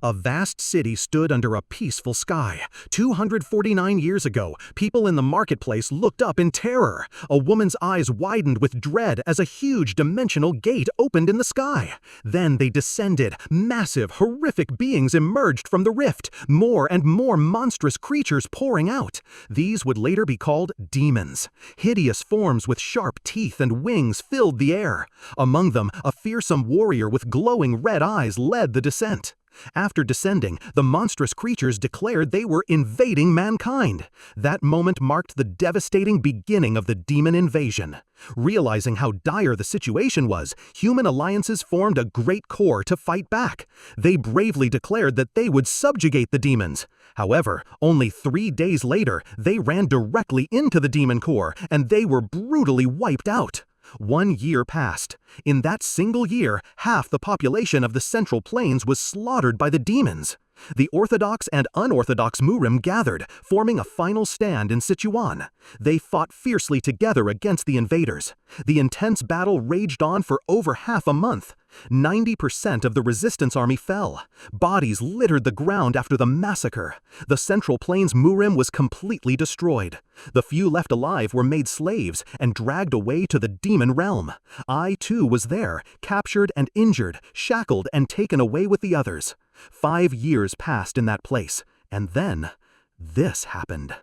A vast city stood under a peaceful sky. 249 years ago, people in the marketplace looked up in terror. A woman's eyes widened with dread as a huge dimensional gate opened in the sky. Then they descended. Massive, horrific beings emerged from the rift, more and more monstrous creatures pouring out. These would later be called demons. Hideous forms with sharp teeth and wings filled the air. Among them, a fearsome warrior with glowing red eyes led the descent. After descending, the monstrous creatures declared they were invading mankind. That moment marked the devastating beginning of the demon invasion. Realizing how dire the situation was, human alliances formed a great core to fight back. They bravely declared that they would subjugate the demons. However, only 3 days later, they ran directly into the demon core, and they were brutally wiped out. 1 year passed. In that single year, half the population of the Central Plains was slaughtered by the demons. The Orthodox and unorthodox Murim gathered, forming a final stand in Sichuan. They fought fiercely together against the invaders. The intense battle raged on for over half a month. 90% of the resistance army fell. Bodies littered the ground after the massacre. The Central Plains Murim was completely destroyed. The few left alive were made slaves and dragged away to the demon realm. I, too, was there, captured and injured, shackled and taken away with the others. 5 years passed in that place, and then this happened.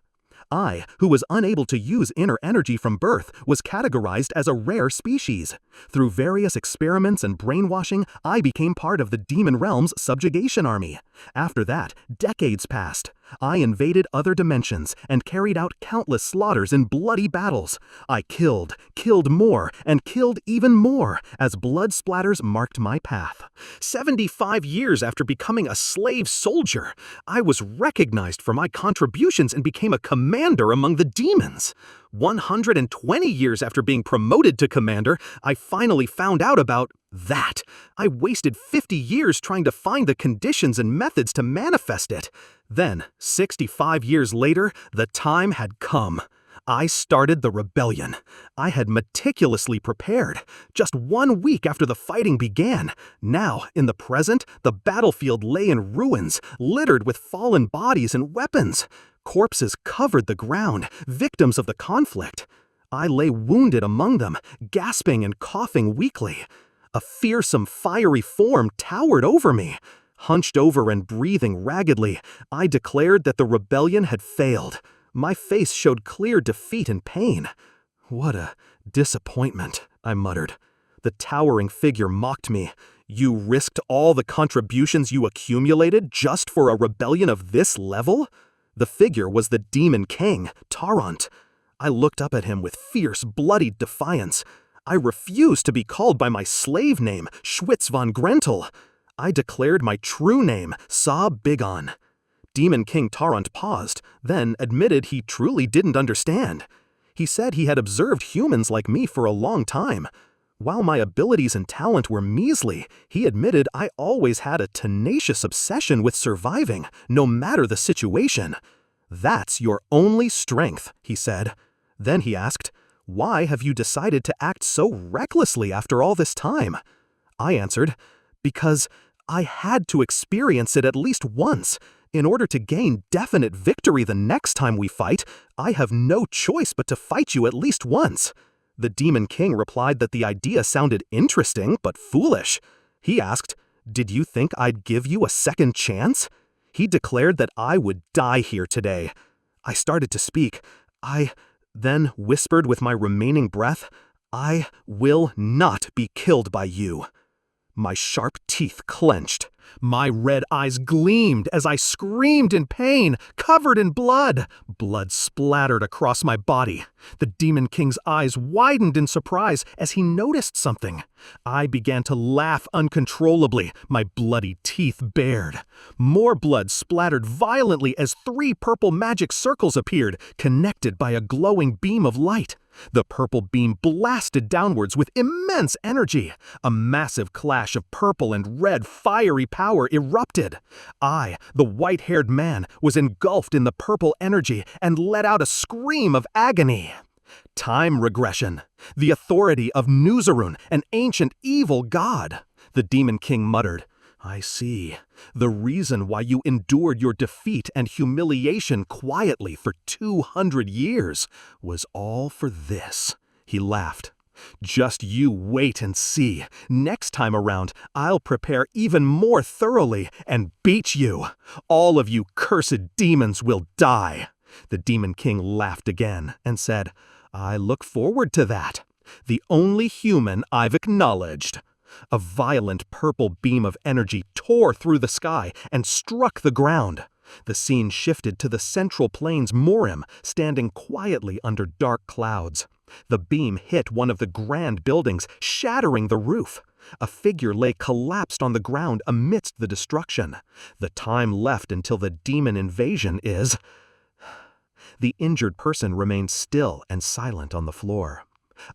I, who was unable to use inner energy from birth, was categorized as a rare species. Through various experiments and brainwashing, I became part of the demon realm's subjugation army. After that, decades passed. I invaded other dimensions and carried out countless slaughters in bloody battles. I killed more, and killed even more as blood splatters marked my path. 75 years after becoming a slave soldier, I was recognized for my contributions and became a commander among the demons. 120 years after being promoted to commander, I finally found out about that. I wasted 50 years trying to find the conditions and methods to manifest it. Then, 65 years later, the time had come. I started the rebellion. I had meticulously prepared. Just 1 week after the fighting began. Now, in the present, the battlefield lay in ruins, littered with fallen bodies and weapons. Corpses covered the ground, victims of the conflict. I lay wounded among them, gasping and coughing weakly. A fearsome, fiery form towered over me. Hunched over and breathing raggedly, I declared that the rebellion had failed. My face showed clear defeat and pain. "What a disappointment," I muttered. The towering figure mocked me. "You risked all the contributions you accumulated just for a rebellion of this level?" The figure was the Demon King, Tarant. I looked up at him with fierce, bloody defiance. I refused to be called by my slave name, Schwitz von Grentel. I declared my true name, Sa Bigang. Demon King Tarant paused, then admitted he truly didn't understand. He said he had observed humans like me for a long time. While my abilities and talent were measly, he admitted I always had a tenacious obsession with surviving, no matter the situation. "That's your only strength," he said. Then he asked, "Why have you decided to act so recklessly after all this time?" I answered, "Because I had to experience it at least once. In order to gain definite victory the next time we fight, I have no choice but to fight you at least once." The Demon King replied that the idea sounded interesting but foolish. He asked, "Did you think I'd give you a second chance?" He declared that I would die here today. I started to speak. I then whispered with my remaining breath, "I will not be killed by you." My sharp teeth clenched. My red eyes gleamed as I screamed in pain, covered in blood. Blood splattered across my body. The Demon King's eyes widened in surprise as he noticed something. I began to laugh uncontrollably, my bloody teeth bared. More blood splattered violently as 3 purple magic circles appeared, connected by a glowing beam of light. The purple beam blasted downwards with immense energy. A massive clash of purple and red fiery power erupted. I, the white-haired man, was engulfed in the purple energy and let out a scream of agony. Time regression. The authority of Nuzarun, an ancient evil god. The Demon King muttered, I see. The reason why you endured your defeat and humiliation quietly for 200 years was all for this. He laughed. Just you wait and see. Next time around, I'll prepare even more thoroughly and beat you. All of you cursed demons will die. The Demon King laughed again and said, I look forward to that. The only human I've acknowledged. A violent purple beam of energy tore through the sky and struck the ground. The scene shifted to the central plain's Murim, standing quietly under dark clouds. The beam hit one of the grand buildings, shattering the roof. A figure lay collapsed on the ground amidst the destruction. The time left until the demon invasion is... The injured person remained still and silent on the floor.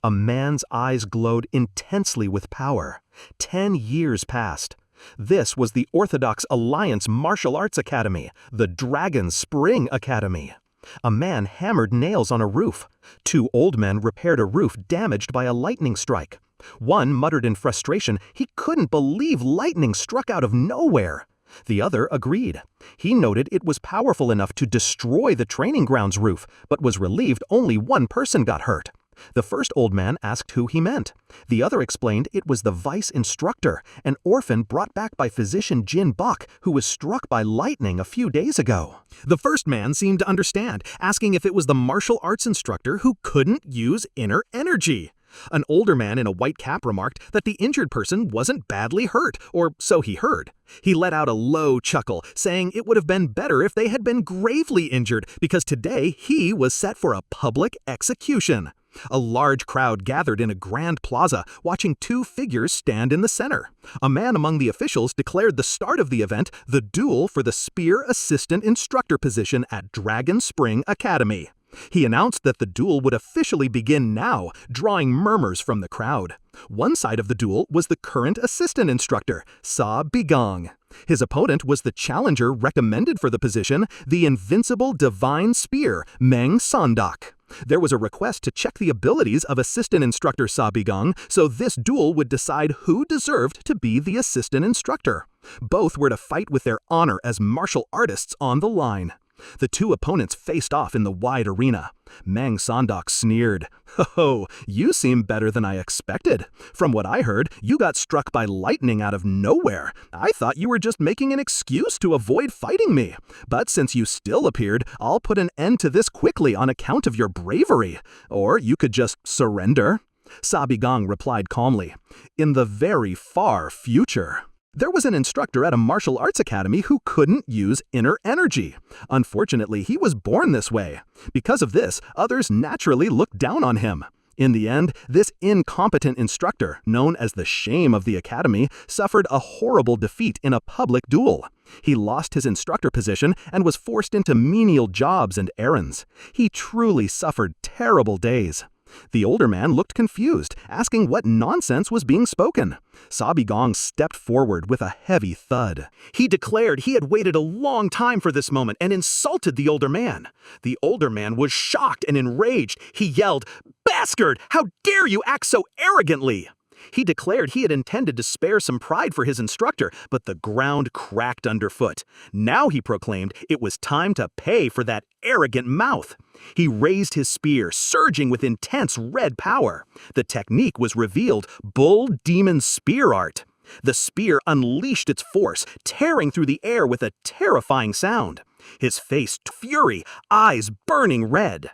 A man's eyes glowed intensely with power. 10 years passed. This was the Orthodox Alliance Martial Arts Academy, the Dragon Spring Academy. A man hammered nails on a roof. 2 old men repaired a roof damaged by a lightning strike. One muttered in frustration he couldn't believe lightning struck out of nowhere. The other agreed. He noted it was powerful enough to destroy the training grounds roof, but was relieved only one person got hurt. The first old man asked who he meant. The other explained it was the vice instructor, an orphan brought back by physician Jin Bok, who was struck by lightning a few days ago. The first man seemed to understand, asking if it was the martial arts instructor who couldn't use inner energy. An older man in a white cap remarked that the injured person wasn't badly hurt, or so he heard. He let out a low chuckle, saying it would have been better if they had been gravely injured, because today he was set for a public execution. A large crowd gathered in a grand plaza, watching 2 figures stand in the center. A man among the officials declared the start of the event the duel for the Spear Assistant Instructor position at Dragon Spring Academy. He announced that the duel would officially begin now, drawing murmurs from the crowd. One side of the duel was the current assistant instructor, Sa Bigang. His opponent was the challenger recommended for the position, the invincible divine spear, Meng Sandak. There was a request to check the abilities of assistant instructor Sa Bigang, so this duel would decide who deserved to be the assistant instructor. Both were to fight with their honor as martial artists on the line. The 2 opponents faced off in the wide arena. Meng Sandak sneered, "Ho, you seem better than I expected. From what I heard, you got struck by lightning out of nowhere. I thought you were just making an excuse to avoid fighting me. But since you still appeared, I'll put an end to this quickly on account of your bravery. Or you could just surrender." Sa Bigang replied calmly, "In the very far future." There was an instructor at a martial arts academy who couldn't use inner energy. Unfortunately, he was born this way. Because of this, others naturally looked down on him. In the end, this incompetent instructor, known as the shame of the academy, suffered a horrible defeat in a public duel. He lost his instructor position and was forced into menial jobs and errands. He truly suffered terrible days. The older man looked confused, asking what nonsense was being spoken. Sa Bigang stepped forward with a heavy thud. He declared he had waited a long time for this moment and insulted the older man. The older man was shocked and enraged. He yelled, "Bastard! How dare you act so arrogantly!" He declared he had intended to spare some pride for his instructor, but the ground cracked underfoot. Now he proclaimed it was time to pay for that arrogant mouth. He raised his spear, surging with intense red power. The technique was revealed, Bull Demon Spear Art. The spear unleashed its force, tearing through the air with a terrifying sound. His face fury, eyes burning red.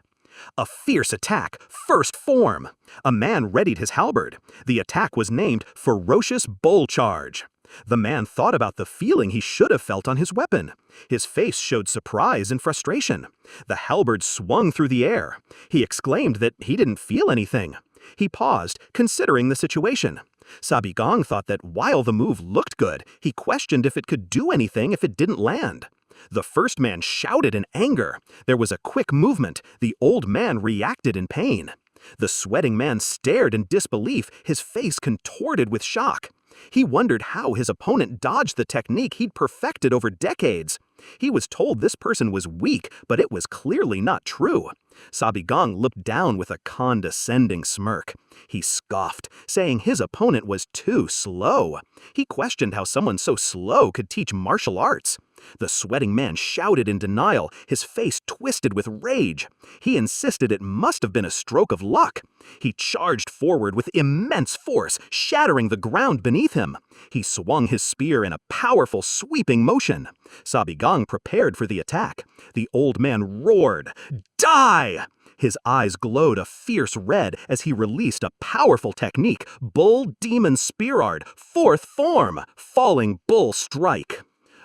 A fierce attack, first form. A man readied his halberd. The attack was named Ferocious Bull Charge. The man thought about the feeling he should have felt on his weapon. His face showed surprise and frustration. The halberd swung through the air. He exclaimed that he didn't feel anything. He paused, considering the situation. Sa Bigang thought that while the move looked good, he questioned if it could do anything if it didn't land. The first man shouted in anger. There was a quick movement. The old man reacted in pain. The sweating man stared in disbelief, his face contorted with shock. He wondered how his opponent dodged the technique he'd perfected over decades. He was told this person was weak, but it was clearly not true. Sa Bigang looked down with a condescending smirk. He scoffed, saying his opponent was too slow. He questioned how someone so slow could teach martial arts. The sweating man shouted in denial, his face twisted with rage. He insisted it must have been a stroke of luck. He charged forward with immense force, shattering the ground beneath him. He swung his spear in a powerful, sweeping motion. Sa Bigang prepared for the attack. The old man roared, "Die!" His eyes glowed a fierce red as he released a powerful technique, Bull Demon Spear Art, 4th form, Falling Bull Strike.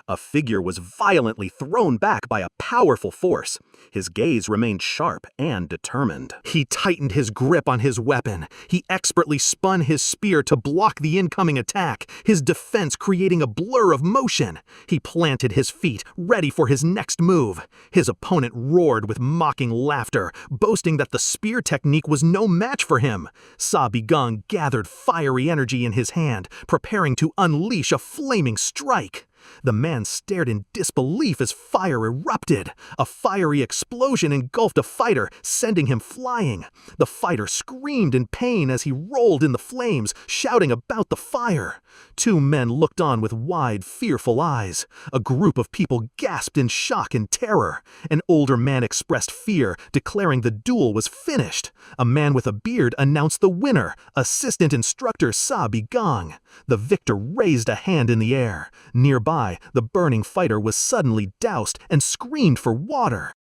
A figure was violently thrown back by a powerful force. His gaze remained sharp and determined. He tightened his grip on his weapon. He expertly spun his spear to block the incoming attack, his defense creating a blur of motion. He planted his feet, ready for his next move. His opponent roared with mocking laughter, boasting that the spear technique was no match for him. Sa Bigang gathered fiery energy in his hand, preparing to unleash a flaming strike. The man stared in disbelief as fire erupted. A fiery explosion engulfed a fighter, sending him flying. The fighter screamed in pain as he rolled in the flames, shouting about the fire. 2 men looked on with wide, fearful eyes. A group of people gasped in shock and terror. An older man expressed fear, declaring the duel was finished. A man with a beard announced the winner, Assistant Instructor Sa Bigang. The victor raised a hand in the air. Nearby, the burning fighter was suddenly doused and screamed for water.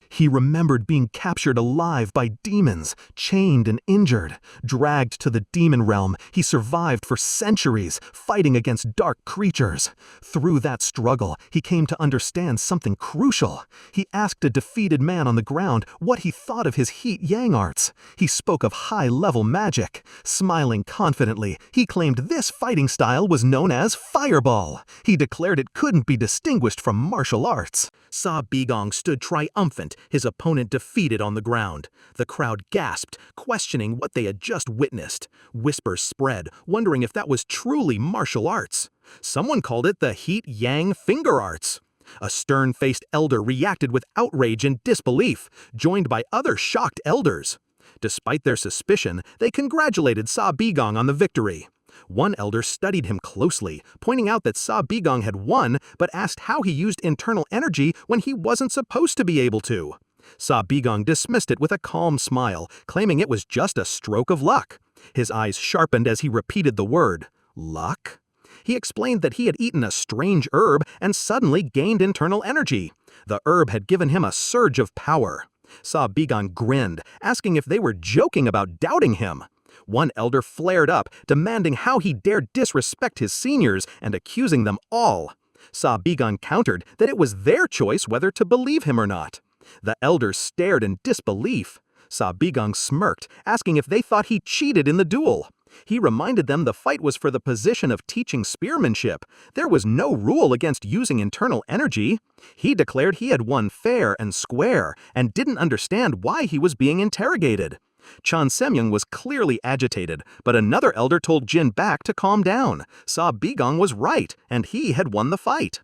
He remembered being captured alive by demons, chained and injured. Dragged to the demon realm, he survived for centuries, fighting against dark creatures. Through that struggle, he came to understand something crucial. He asked a defeated man on the ground what he thought of his heat-yang arts. He spoke of high-level magic. Smiling confidently, he claimed this fighting style was known as Fireball. He declared it couldn't be distinguished from martial arts. Sa Bigang stood triumphant, his opponent defeated on the ground. The crowd gasped, questioning what they had just witnessed. Whispers spread, wondering if that was truly martial arts. Someone called it the Heat-Yang Finger Arts. A stern-faced elder reacted with outrage and disbelief, joined by other shocked elders. Despite their suspicion, they congratulated Sa Bigang on the victory. One elder studied him closely, pointing out that Sa Bigang had won, but asked how he used internal energy when he wasn't supposed to be able to. Sa Bigang dismissed it with a calm smile, claiming it was just a stroke of luck. His eyes sharpened as he repeated the word, luck? He explained that he had eaten a strange herb and suddenly gained internal energy. The herb had given him a surge of power. Sa Bigang grinned, asking if they were joking about doubting him. One elder flared up, demanding how he dared disrespect his seniors and accusing them all. Sa Bigang countered that it was their choice whether to believe him or not. The elders stared in disbelief. Sa Bigang smirked, asking if they thought he cheated in the duel. He reminded them the fight was for the position of teaching spearmanship. There was no rule against using internal energy. He declared he had won fair and square and didn't understand why he was being interrogated. Chan Semyong was clearly agitated, but another elder told Jin Bak to calm down. Sa Bigang was right, and he had won the fight.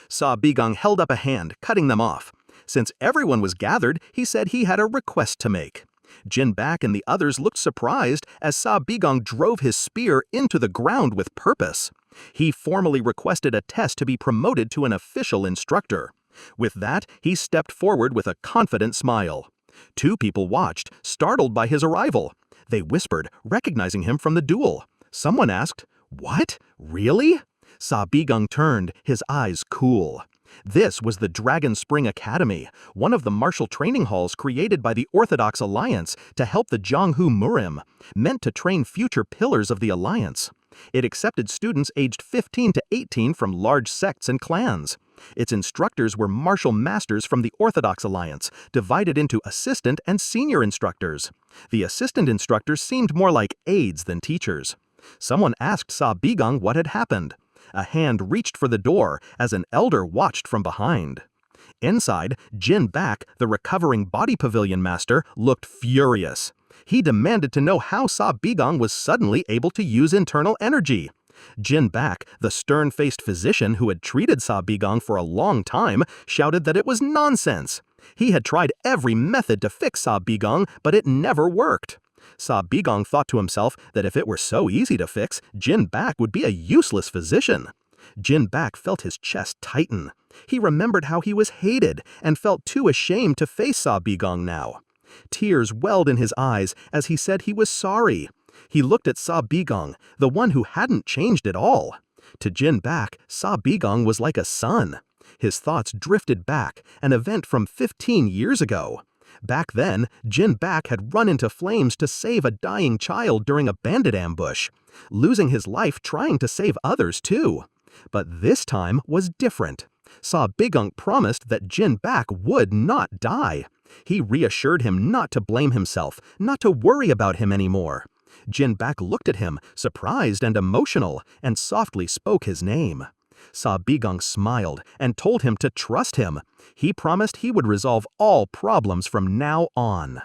Sa Bigang held up a hand, cutting them off. Since everyone was gathered, he said he had a request to make. Jin Bak and the others looked surprised as Sa Bigang drove his spear into the ground with purpose. He formally requested a test to be promoted to an official instructor. With that, he stepped forward with a confident smile. 2 people watched, startled by his arrival. They whispered, recognizing him from the duel. Someone asked, "What? Really?" Sa Bigang turned, his eyes cool. This was the Dragon Spring Academy, one of the martial training halls created by the Orthodox Alliance to help the Jonghu Murim, meant to train future pillars of the Alliance. It accepted students aged 15 to 18 from large sects and clans. Its instructors were martial masters from the Orthodox Alliance, divided into assistant and senior instructors. The assistant instructors seemed more like aides than teachers. Someone asked Sa Bigang what had happened. A hand reached for the door as an elder watched from behind. Inside, Jin Bak, the recovering body pavilion master, looked furious. He demanded to know how Sa Bigang was suddenly able to use internal energy. Jin Bak, the stern-faced physician who had treated Sa Bigang for a long time, shouted that it was nonsense. He had tried every method to fix Sa Bigang, but it never worked. Sa Bigang thought to himself that if it were so easy to fix, Jin Bak would be a useless physician. Jin Bak felt his chest tighten. He remembered how he was hated and felt too ashamed to face Sa Bigang now. Tears welled in his eyes as he said he was sorry. He looked at Sa Bigang, the one who hadn't changed at all. To Jin Bak, Sa Bigang was like a son. His thoughts drifted back, an event from 15 years ago. Back then, Jin Bak had run into flames to save a dying child during a bandit ambush, losing his life trying to save others too. But this time was different. Sa Bigang promised that Jin Bak would not die. He reassured him not to blame himself, not to worry about him anymore. Jin Bak looked at him, surprised and emotional, and softly spoke his name. Sa Bigang smiled and told him to trust him. He promised he would resolve all problems from now on.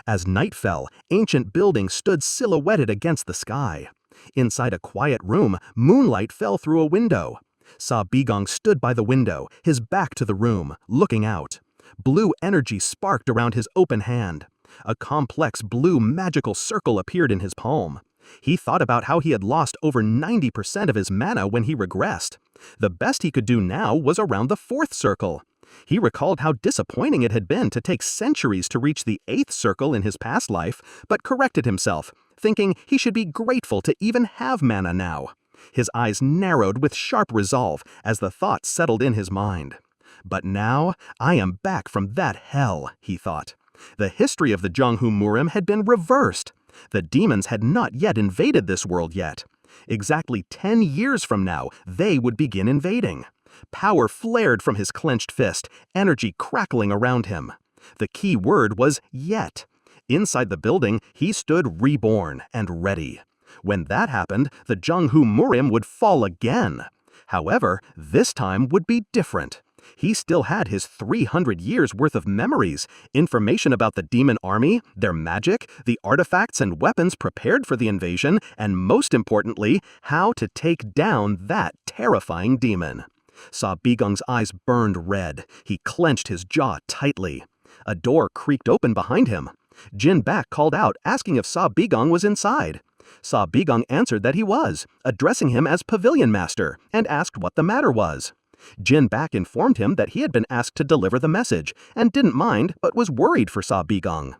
As night fell, ancient buildings stood silhouetted against the sky. Inside a quiet room, moonlight fell through a window. Sa Bigang stood by the window, his back to the room, looking out. Blue energy sparked around his open hand. A complex blue magical circle appeared in his palm. He thought about how he had lost over 90% of his mana when he regressed. The best he could do now was around the 4th circle. He recalled how disappointing it had been to take centuries to reach the 8th circle in his past life, but corrected himself, thinking he should be grateful to even have mana now. His eyes narrowed with sharp resolve as the thought settled in his mind. But now, I am back from that hell, he thought. The history of the Jonghu Murim had been reversed. The demons had not yet invaded this world yet. Exactly 10 years from now, they would begin invading. Power flared from his clenched fist, energy crackling around him. The key word was yet. Inside the building, he stood reborn and ready. When that happened, the Jonghu Murim would fall again. However, this time would be different. He still had his 300 years worth of memories, information about the demon army, their magic, the artifacts and weapons prepared for the invasion, and most importantly, how to take down that terrifying demon. Sa Bigang's eyes burned red. He clenched his jaw tightly. A door creaked open behind him. Jin Bak called out, asking if Sa Bigang was inside. Sa Bigang answered that he was, addressing him as Pavilion Master, and asked what the matter was. Jin Bak informed him that he had been asked to deliver the message, and didn't mind, but was worried for Sa Bigang.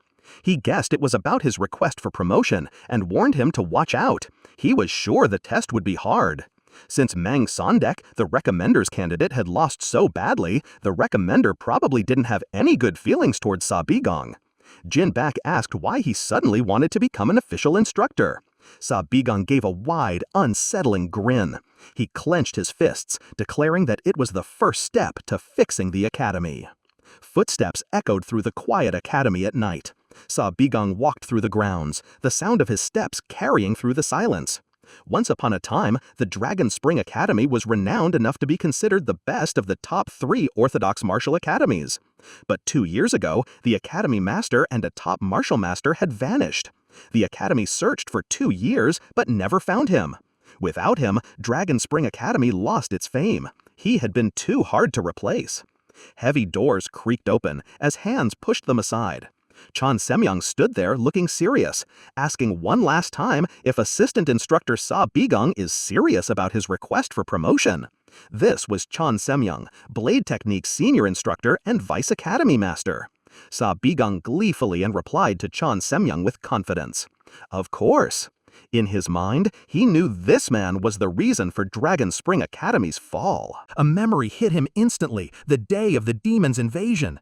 He guessed it was about his request for promotion, and warned him to watch out. He was sure the test would be hard. Since Mang Sondek, the Recommender's candidate, had lost so badly, the Recommender probably didn't have any good feelings towards Sa Bigang. Jin Bak asked why he suddenly wanted to become an official instructor. Sa Bigang gave a wide, unsettling grin. He clenched his fists, declaring that it was the first step to fixing the academy. Footsteps echoed through the quiet academy at night. Sa Bigang walked through the grounds, the sound of his steps carrying through the silence. Once upon a time, the Dragon Spring Academy was renowned enough to be considered the best of the top 3 Orthodox martial academies. But 2 years ago, the Academy Master and a top martial master had vanished. The Academy searched for 2 years, but never found him. Without him, Dragon Spring Academy lost its fame. He had been too hard to replace. Heavy doors creaked open as hands pushed them aside. Chan Semyang stood there looking serious, asking one last time if Assistant Instructor Sa Bigang is serious about his request for promotion. This was Chan Semyang, Blade Technique's Senior Instructor and Vice Academy Master. Sa Bigang gleefully and replied to Chan Semyang with confidence. Of course. In his mind, he knew this man was the reason for Dragon Spring Academy's fall. A memory hit him instantly, the day of the demon's invasion.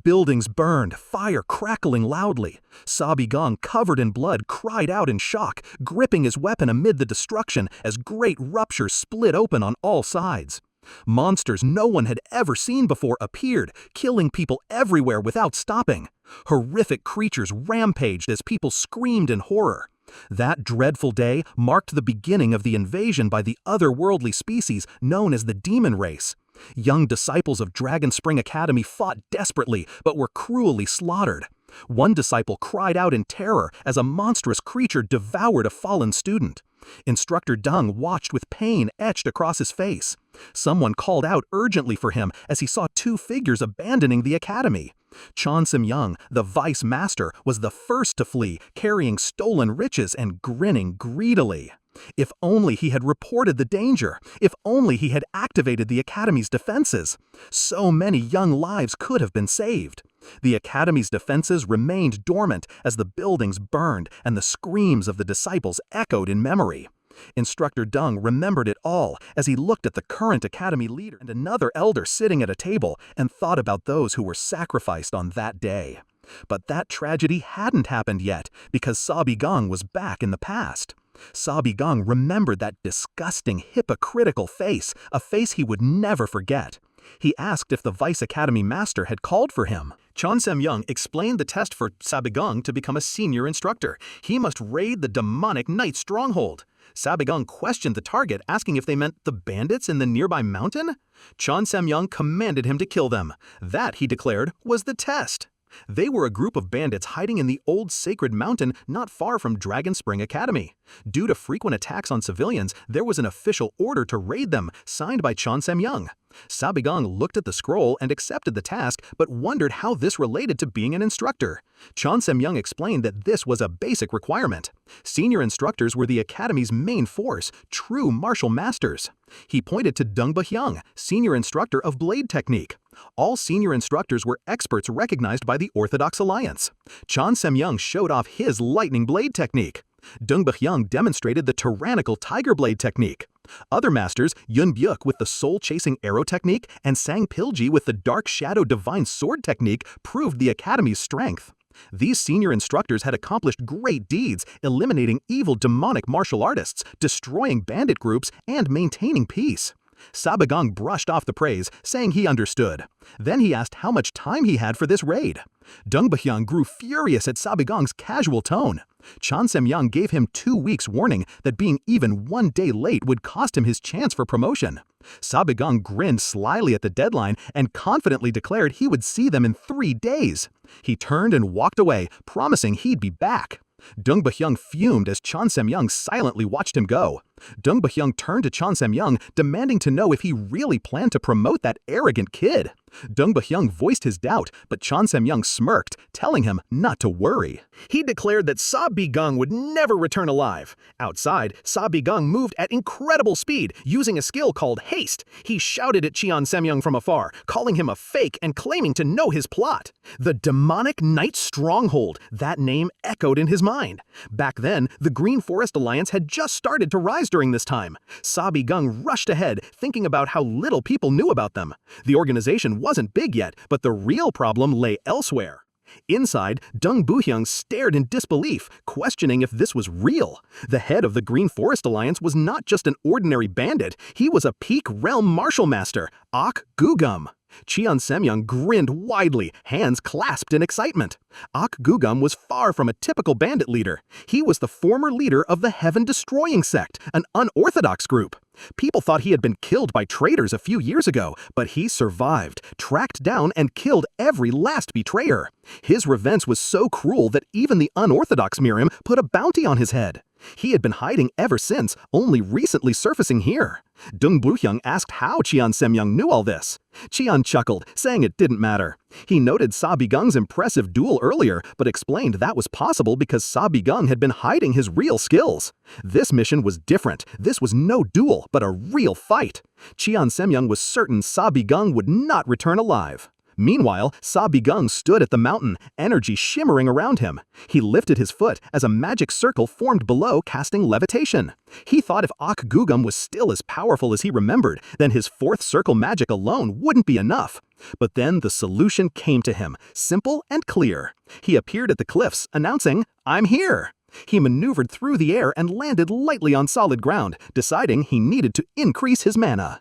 Buildings burned, fire crackling loudly. Sa Bigang, covered in blood, cried out in shock, gripping his weapon amid the destruction as great ruptures split open on all sides. Monsters no one had ever seen before appeared, killing people everywhere without stopping. Horrific creatures rampaged as people screamed in horror. That dreadful day marked the beginning of the invasion by the otherworldly species known as the Demon Race. Young disciples of Dragon Spring Academy fought desperately, but were cruelly slaughtered. One disciple cried out in terror as a monstrous creature devoured a fallen student. Instructor Dung watched with pain etched across his face. Someone called out urgently for him as he saw two figures abandoning the academy. Ch.1-10, the vice master, was the first to flee, carrying stolen riches and grinning greedily. If only he had reported the danger. If only he had activated the academy's defenses. So many young lives could have been saved. The academy's defenses remained dormant as the buildings burned and the screams of the disciples echoed in memory. Instructor Dung remembered it all as he looked at the current academy leader and another elder sitting at a table and thought about those who were sacrificed on that day. But that tragedy hadn't happened yet because Sa Bigang was back in the past. Sa Bigang remembered that disgusting, hypocritical face, a face he would never forget. He asked if the Vice Academy Master had called for him. Ch.1-10 explained the test for Sa Bigang to become a senior instructor. He must raid the demonic night stronghold. Sa Bigang questioned the target, asking if they meant the bandits in the nearby mountain. Ch.1-10 commanded him to kill them. That, he declared, was the test. They were a group of bandits hiding in the old sacred mountain not far from Dragon Spring Academy. Due to frequent attacks on civilians, there was an official order to raid them, signed by Ch.1-10. Sa Bigang looked at the scroll and accepted the task, but wondered how this related to being an instructor. Ch.1-10 explained that this was a basic requirement. Senior instructors were the academy's main force, true martial masters. He pointed to Dung Bahyang, senior instructor of blade technique. All senior instructors were experts recognized by the Orthodox Alliance. Ch.1-10 showed off his lightning blade technique. Dung Bahyang demonstrated the tyrannical tiger blade technique. Other masters, Yun Byuk with the soul-chasing arrow technique and Sang Pilji with the dark shadow divine sword technique, proved the academy's strength. These senior instructors had accomplished great deeds, eliminating evil demonic martial artists, destroying bandit groups, and maintaining peace. Sa Bigang brushed off the praise, saying he understood. Then he asked how much time he had for this raid. Dung Bahyang grew furious at Sa Bigang's casual tone. Ch.1-10 gave him 2 weeks' warning that being even 1 day late would cost him his chance for promotion. Sa Bigang grinned slyly at the deadline and confidently declared he would see them in 3 days. He turned and walked away, promising he'd be back. Dung Bahyang fumed as Ch.1-10 silently watched him go. Dung Bahyang turned to Ch.1-10, demanding to know if he really planned to promote that arrogant kid. Dung Bahyang voiced his doubt, but Ch.1-10 smirked, telling him not to worry. He declared that Sa Bigang would never return alive. Outside, Sa Bigang moved at incredible speed, using a skill called haste. He shouted at Ch.1-10 from afar, calling him a fake and claiming to know his plot. The demonic night stronghold, that name echoed in his mind. Back then, the Green Forest Alliance had just started to rise during this time. Sa Bigang rushed ahead, thinking about how little people knew about them. The organization wasn't big yet, but the real problem lay elsewhere. Inside, Dung Bahyang stared in disbelief, questioning if this was real. The head of the Green Forest Alliance was not just an ordinary bandit, he was a peak realm martial master, Ak Gugum. Ch.1-10 grinned widely, hands clasped in excitement. Ak Gugum was far from a typical bandit leader. He was the former leader of the Heaven-Destroying Sect, an unorthodox group. People thought he had been killed by traitors a few years ago, but he survived, tracked down and killed every last betrayer. His revenge was so cruel that even the unorthodox Murim put a bounty on his head. He had been hiding ever since, only recently surfacing here. Dung Bahyang asked how Ch.1-10 knew all this. Ch.1 chuckled, saying it didn't matter. He noted Sa Bigang's impressive duel earlier, but explained that was possible because Sa Bigang had been hiding his real skills. This mission was different. This was no duel, but a real fight. Ch.1-10 was certain Sa Bigang would not return alive. Meanwhile, Sa Bigang stood at the mountain, energy shimmering around him. He lifted his foot as a magic circle formed below, casting levitation. He thought if Ak Gugum was still as powerful as he remembered, then his 4th circle magic alone wouldn't be enough. But then the solution came to him, simple and clear. He appeared at the cliffs, announcing, "I'm here." He maneuvered through the air and landed lightly on solid ground, deciding he needed to increase his mana.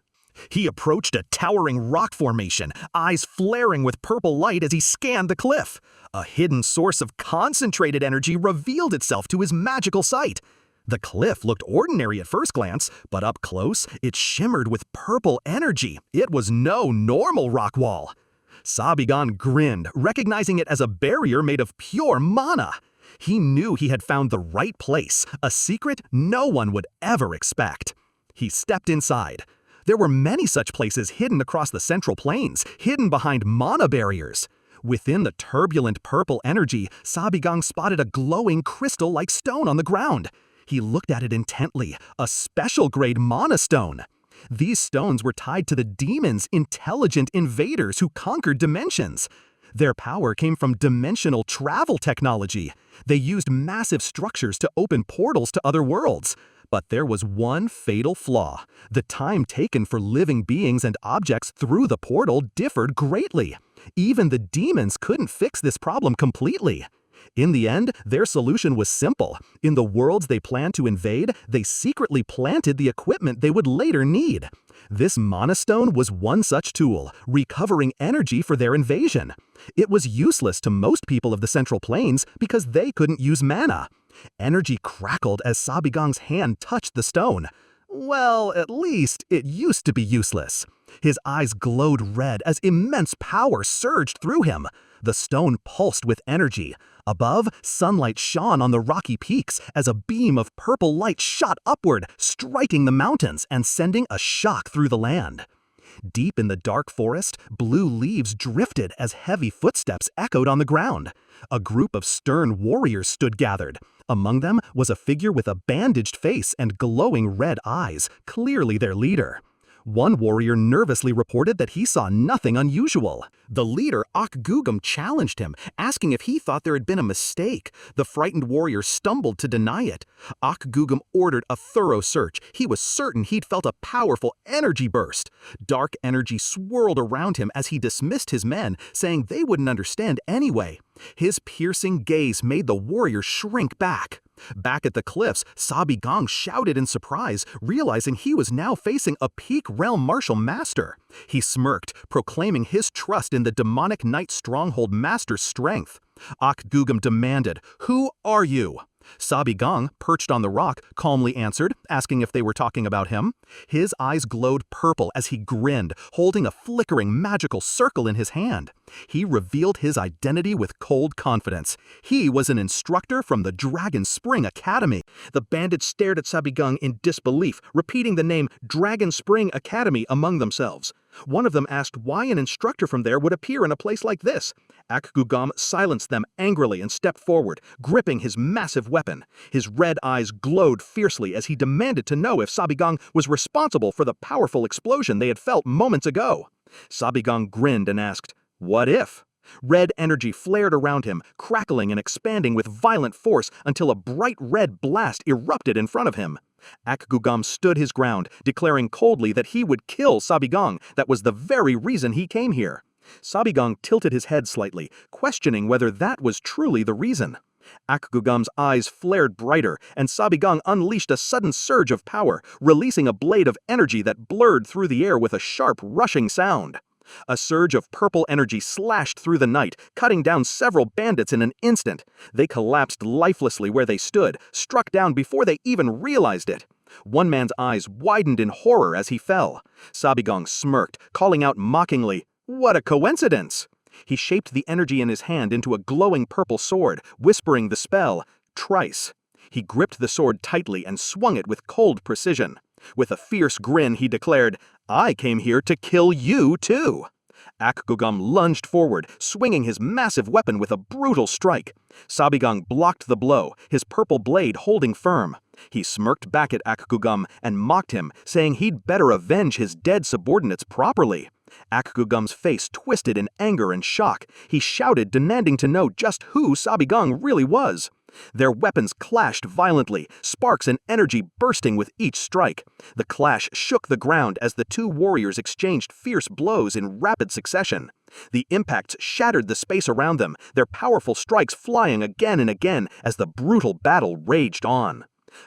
He approached a towering rock formation, eyes flaring with purple light as he scanned the cliff. A hidden source of concentrated energy revealed itself to his magical sight. The cliff looked ordinary at first glance, but up close, it shimmered with purple energy. It was no normal rock wall. Sa Bigang grinned, recognizing it as a barrier made of pure mana. He knew he had found the right place, a secret no one would ever expect. He stepped inside. There were many such places hidden across the Central Plains, hidden behind mana barriers. Within the turbulent purple energy, Sa Bigang spotted a glowing crystal-like stone on the ground. He looked at it intently, a special-grade mana stone. These stones were tied to the demons, intelligent invaders who conquered dimensions. Their power came from dimensional travel technology. They used massive structures to open portals to other worlds. But there was one fatal flaw. The time taken for living beings and objects through the portal differed greatly. Even the demons couldn't fix this problem completely. In the end, their solution was simple. In the worlds they planned to invade, they secretly planted the equipment they would later need. This mana stone was one such tool, recovering energy for their invasion. It was useless to most people of the Central Plains because they couldn't use mana. Energy crackled as Sa Bigang's hand touched the stone. Well, at least it used to be useless. His eyes glowed red as immense power surged through him. The stone pulsed with energy. Above, sunlight shone on the rocky peaks as a beam of purple light shot upward, striking the mountains and sending a shock through the land. Deep in the dark forest, blue leaves drifted as heavy footsteps echoed on the ground. A group of stern warriors stood gathered. Among them was a figure with a bandaged face and glowing red eyes, clearly their leader. One warrior nervously reported that he saw nothing unusual. The leader, Gugum, challenged him, asking if he thought there had been a mistake. The frightened warrior stumbled to deny it. Gugum ordered a thorough search. He was certain he'd felt a powerful energy burst. Dark energy swirled around him as he dismissed his men, saying they wouldn't understand anyway. His piercing gaze made the warrior shrink back. Back at the cliffs, Sa Bigang shouted in surprise, realizing he was now facing a peak realm martial master. He smirked, proclaiming his trust in the demonic knight stronghold master's strength. Gugum demanded, "Who are you?" Sa Bigang, perched on the rock, calmly answered, asking if they were talking about him. His eyes glowed purple as he grinned, holding a flickering magical circle in his hand. He revealed his identity with cold confidence. He was an instructor from the Dragon Spring Academy. The bandits stared at Sa Bigang in disbelief, repeating the name Dragon Spring Academy among themselves. One of them asked why an instructor from there would appear in a place like this. Gugum silenced them angrily and stepped forward, gripping his massive weapon. His red eyes glowed fiercely as he demanded to know if Sa Bigang was responsible for the powerful explosion they had felt moments ago. Sa Bigang grinned and asked, "What if?" Red energy flared around him, crackling and expanding with violent force until a bright red blast erupted in front of him. Gugum stood his ground, declaring coldly that he would kill Sa Bigang. That was the very reason he came here. Sa Bigang tilted his head slightly, questioning whether that was truly the reason. Gugum's eyes flared brighter, and Sa Bigang unleashed a sudden surge of power, releasing a blade of energy that blurred through the air with a sharp, rushing sound. A surge of purple energy slashed through the night, cutting down several bandits in an instant. They collapsed lifelessly where they stood, struck down before they even realized it. One man's eyes widened in horror as he fell. Sa Bigang smirked, calling out mockingly, "What a coincidence!" He shaped the energy in his hand into a glowing purple sword, whispering the spell, "Trice." He gripped the sword tightly and swung it with cold precision. With a fierce grin, he declared, "I came here to kill you too." Gugum lunged forward, swinging his massive weapon with a brutal strike. Sa Bigang blocked the blow, his purple blade holding firm. He smirked back at Gugum and mocked him, saying he'd better avenge his dead subordinates properly. Gugum's face twisted in anger and shock. He shouted, demanding to know just who Sa Bigang really was. Their weapons clashed violently, sparks and energy bursting with each strike. The clash shook the ground as the two warriors exchanged fierce blows in rapid succession. The impacts shattered the space around them, their powerful strikes flying again and again as the brutal battle raged on.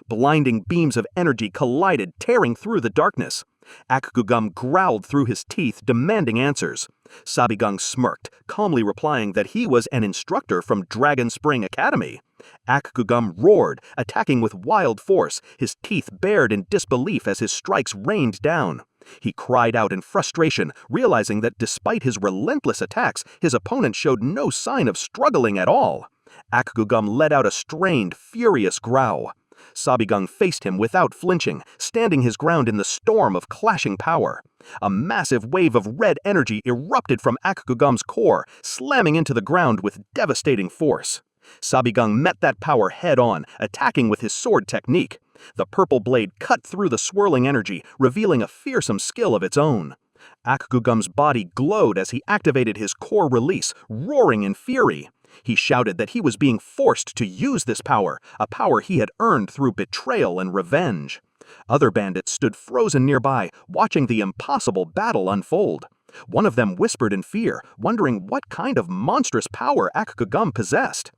Blinding beams of energy collided, tearing through the darkness. Gugum growled through his teeth, demanding answers. Sa Bigang smirked, calmly replying that he was an instructor from Dragon Spring Academy. Akgugum roared, attacking with wild force, his teeth bared in disbelief as his strikes rained down. He cried out in frustration, realizing that despite his relentless attacks, his opponent showed no sign of struggling at all. Akgugum let out a strained, furious growl. Sa Bigang faced him without flinching, standing his ground in the storm of clashing power. A massive wave of red energy erupted from Akgugum's core, slamming into the ground with devastating force. Sa Bigang met that power head-on, attacking with his sword technique. The purple blade cut through the swirling energy, revealing a fearsome skill of its own. Akgugum's body glowed as he activated his core release, roaring in fury. He shouted that he was being forced to use this power, a power he had earned through betrayal and revenge. Other bandits stood frozen nearby, watching the impossible battle unfold. One of them whispered in fear, wondering what kind of monstrous power Akgugum possessed.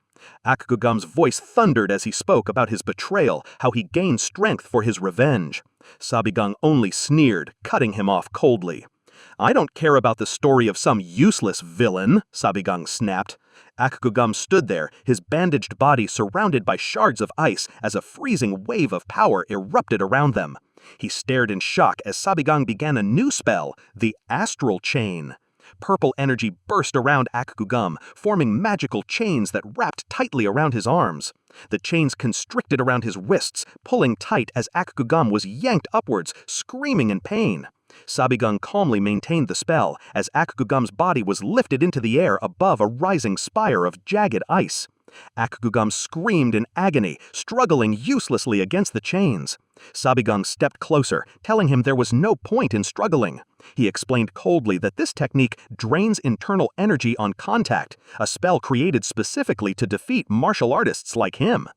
Akgugum's voice thundered as he spoke about his betrayal, how he gained strength for his revenge. Sa Bigang only sneered, cutting him off coldly. "I don't care about the story of some useless villain," Sa Bigang snapped. Akgugum stood there, his bandaged body surrounded by shards of ice as a freezing wave of power erupted around them. He stared in shock as Sa Bigang began a new spell, the Astral Chain. Purple energy burst around Akgugum, forming magical chains that wrapped tightly around his arms. The chains constricted around his wrists, pulling tight as Akgugum was yanked upwards, screaming in pain. Sa Bigang calmly maintained the spell as Akgugum's body was lifted into the air above a rising spire of jagged ice. Akgugum screamed in agony, struggling uselessly against the chains. Sa Bigang stepped closer, telling him there was no point in struggling. He explained coldly that this technique drains internal energy on contact, a spell created specifically to defeat martial artists like him.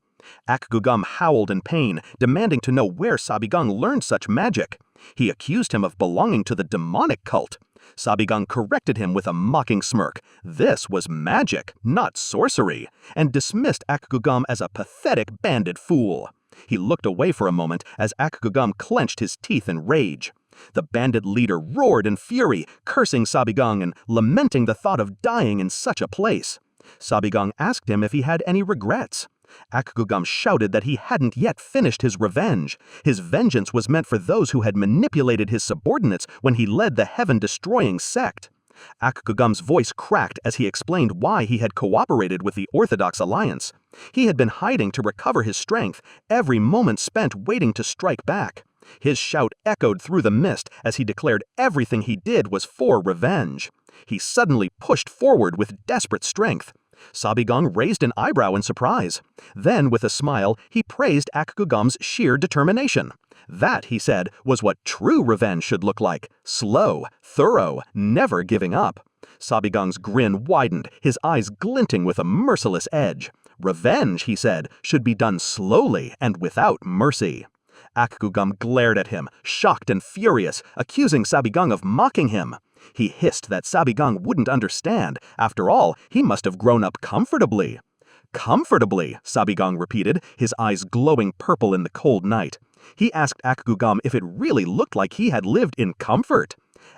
Akgugum howled in pain, demanding to know where Sa Bigang learned such magic. He accused him of belonging to the demonic cult. Sa Bigang corrected him with a mocking smirk. This was magic, not sorcery, and dismissed Akgugum as a pathetic bandit fool. He looked away for a moment as Akgugum clenched his teeth in rage. The bandit leader roared in fury, cursing Sa Bigang and lamenting the thought of dying in such a place. Sa Bigang asked him if he had any regrets. Akgugum shouted that he hadn't yet finished his revenge. His vengeance was meant for those who had manipulated his subordinates when he led the heaven-destroying sect. Akgugum's voice cracked as he explained why he had cooperated with the Orthodox Alliance. He had been hiding to recover his strength, every moment spent waiting to strike back. His shout echoed through the mist as he declared everything he did was for revenge. He suddenly pushed forward with desperate strength. Sa Bigang raised an eyebrow in surprise. Then, with a smile, he praised Akgugum's sheer determination. That, he said, was what true revenge should look like. Slow, thorough, never giving up. Sa Bigang's grin widened, his eyes glinting with a merciless edge. Revenge, he said, should be done slowly and without mercy. Akgugum glared at him, shocked and furious, accusing Sa Bigang of mocking him. He hissed that Sa Bigang wouldn't understand. After all, he must have grown up comfortably. Comfortably, Sa Bigang repeated, his eyes glowing purple in the cold night. He asked Akgugum if it really looked like he had lived in comfort.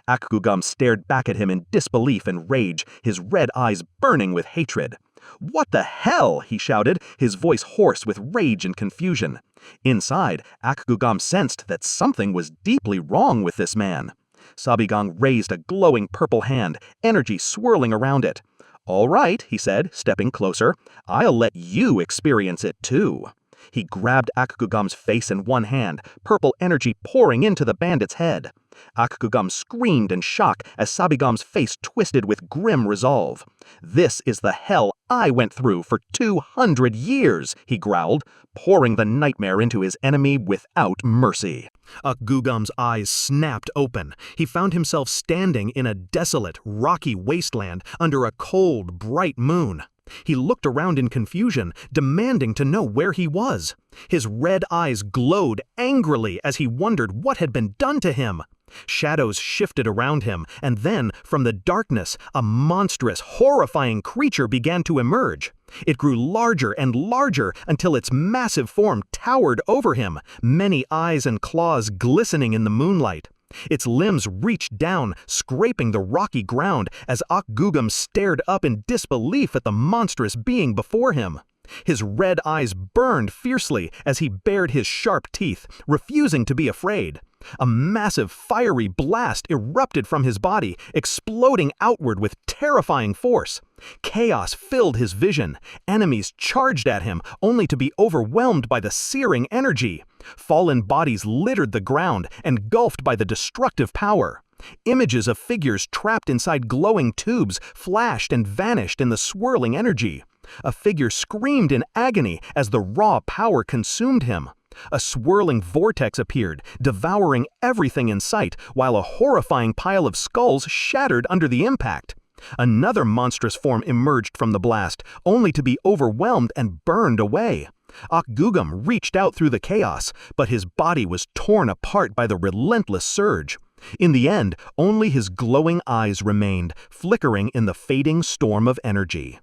Akgugum stared back at him in disbelief and rage, his red eyes burning with hatred. "What the hell?" he shouted, his voice hoarse with rage and confusion. Inside, Akgugum sensed that something was deeply wrong with this man. Sa Bigang raised a glowing purple hand, energy swirling around it. "All right," he said, stepping closer. "I'll let you experience it too." He grabbed Akgugum's face in one hand, purple energy pouring into the bandit's head. Akgugum screamed in shock as Sa Bigang's face twisted with grim resolve. "This is the hell I went through for 200 years, he growled, pouring the nightmare into his enemy without mercy. Akgugum's eyes snapped open. He found himself standing in a desolate, rocky wasteland under a cold, bright moon. He looked around in confusion, demanding to know where he was. His red eyes glowed angrily as he wondered what had been done to him. Shadows shifted around him, and then, from the darkness, a monstrous, horrifying creature began to emerge. It grew larger and larger until its massive form towered over him, many eyes and claws glistening in the moonlight. Its limbs reached down, scraping the rocky ground as Akgugum stared up in disbelief at the monstrous being before him. His red eyes burned fiercely as he bared his sharp teeth, refusing to be afraid. A massive fiery blast erupted from his body, exploding outward with terrifying force. Chaos filled his vision. Enemies charged at him, only to be overwhelmed by the searing energy. Fallen bodies littered the ground, engulfed by the destructive power. Images of figures trapped inside glowing tubes flashed and vanished in the swirling energy. A figure screamed in agony as the raw power consumed him. A swirling vortex appeared, devouring everything in sight, while a horrifying pile of skulls shattered under the impact. Another monstrous form emerged from the blast, only to be overwhelmed and burned away. Akgugum reached out through the chaos, but his body was torn apart by the relentless surge. In the end, only his glowing eyes remained, flickering in the fading storm of energy.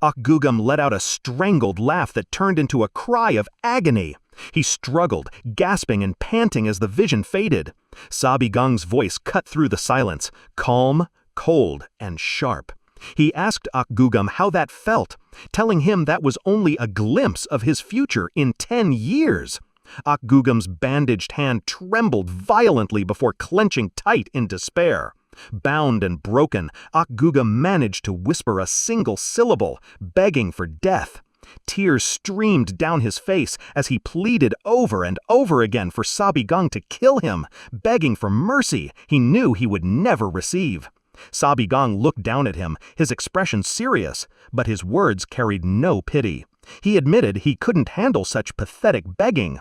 Akgugum let out a strangled laugh that turned into a cry of agony. He struggled, gasping and panting as the vision faded. Sa Bigang's voice cut through the silence, calm, cold, and sharp. He asked Akgugum how that felt, telling him that was only a glimpse of his future in 10 years. Akgugum's bandaged hand trembled violently before clenching tight in despair. Bound and broken, Akgugum managed to whisper a single syllable, begging for death. Tears streamed down his face as he pleaded over and over again for Sa Bigang to kill him, begging for mercy he knew he would never receive. Sa Bigang looked down at him, his expression serious, but his words carried no pity. He admitted he couldn't handle such pathetic begging.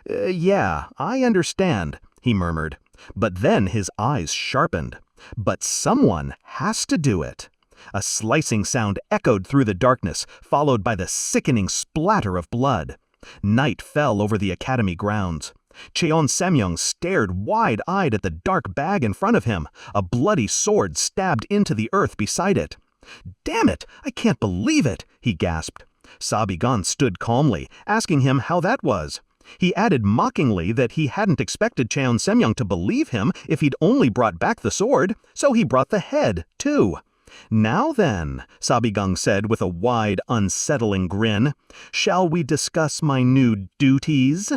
Yeah, I understand," he murmured. But then his eyes sharpened. "But someone has to do it." A slicing sound echoed through the darkness, followed by the sickening splatter of blood. Night fell over the academy grounds. Cheon-semyoung stared wide-eyed at the dark bag in front of him, a bloody sword stabbed into the earth beside it. "Damn it! I can't believe it!" he gasped. Sa Bigang stood calmly, asking him how that was. He added mockingly that he hadn't expected Cheon-semyoung to believe him if he'd only brought back the sword, so he brought the head, too. "Now then," Sa Bigang said with a wide, unsettling grin, "shall we discuss my new duties?"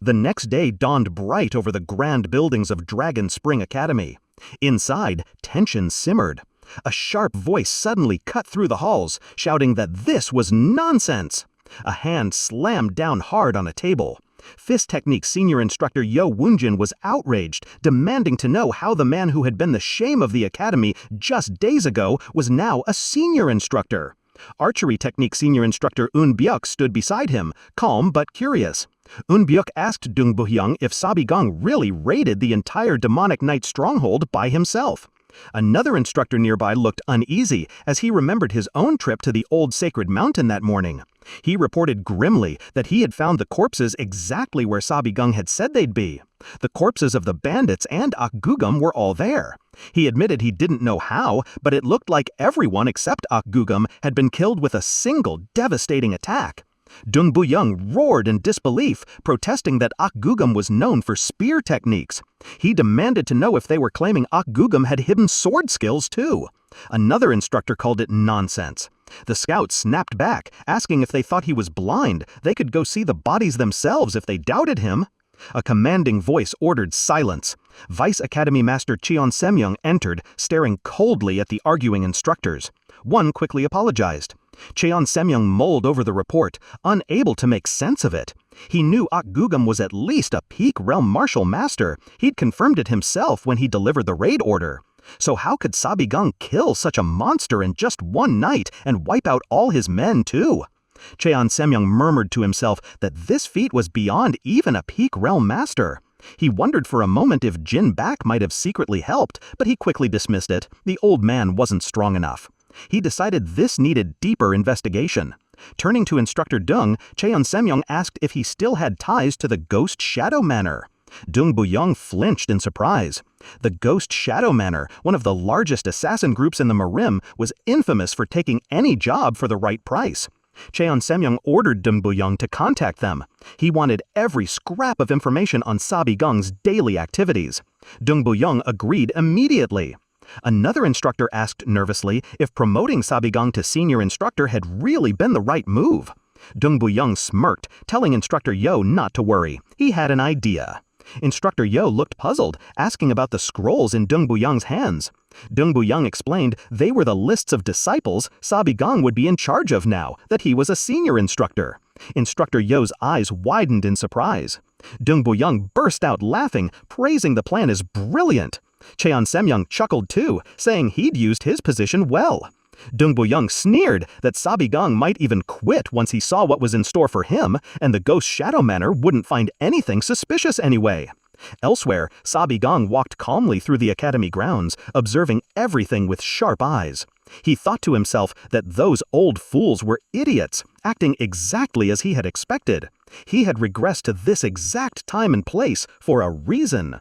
The next day dawned bright over the grand buildings of Dragon Spring Academy. Inside, tension simmered. A sharp voice suddenly cut through the halls, shouting that this was nonsense. A hand slammed down hard on a table. Fist Technique Senior Instructor Yo Woonjin was outraged, demanding to know how the man who had been the shame of the academy just days ago was now a senior instructor. Archery Technique Senior Instructor Eun Byuk stood beside him, calm but curious. Eun Byuk asked Dung Bu-hyung if Sa Bigang really raided the entire Demonic Knight stronghold by himself. Another instructor nearby looked uneasy as he remembered his own trip to the old sacred mountain that morning. He reported grimly that he had found the corpses exactly where Sa Bigang had said they'd be. The corpses of the bandits and Akgugum were all there. He admitted he didn't know how, but it looked like everyone except Akgugum had been killed with a single devastating attack. Dung Bu-hyung roared in disbelief, protesting that Akgugum was known for spear techniques. He demanded to know if they were claiming Akgugum had hidden sword skills too. Another instructor called it nonsense. The scouts snapped back, asking if they thought he was blind. They could go see the bodies themselves if they doubted him. A commanding voice ordered silence. Vice Academy Master Cheon-semyoung entered, staring coldly at the arguing instructors. One quickly apologized. Cheon-semyoung mulled over the report, unable to make sense of it. He knew Akgugum was at least a peak realm martial master. He'd confirmed it himself when he delivered the raid order. So how could Sa Bigang kill such a monster in just one night and wipe out all his men too? Cheon-semyoung murmured to himself that this feat was beyond even a peak realm master. He wondered for a moment if Jin Bak might have secretly helped, but he quickly dismissed it. The old man wasn't strong enough. He decided this needed deeper investigation. Turning to Instructor Dung, Cheon-semyoung asked if he still had ties to the Ghost Shadow Manor. Dung Bu-hyung flinched in surprise. The Ghost Shadow Manor, one of the largest assassin groups in the Murim, was infamous for taking any job for the right price. Cheon-semyoung ordered Dung Bu-hyung to contact them. He wanted every scrap of information on Sa Bigang's daily activities. Dung Bu-hyung agreed immediately. Another instructor asked nervously if promoting Sa Bigang to senior instructor had really been the right move. Dung Bu-young smirked, telling Instructor Yo not to worry. He had an idea. Instructor Yo looked puzzled, asking about the scrolls in Dung Bu-young's hands. Dung Bu-young explained they were the lists of disciples Sa Bigang would be in charge of now that he was a senior instructor. Instructor Yo's eyes widened in surprise. Dung Bu-young burst out laughing, praising the plan as brilliant. Cheon-semyoung chuckled too, saying he'd used his position well. Dung Bu-young sneered that Sa Bigang might even quit once he saw what was in store for him, and the ghost shadow manor wouldn't find anything suspicious anyway. Elsewhere, Sa Bigang walked calmly through the academy grounds, observing everything with sharp eyes. He thought to himself that those old fools were idiots, acting exactly as he had expected. He had regressed to this exact time and place for a reason.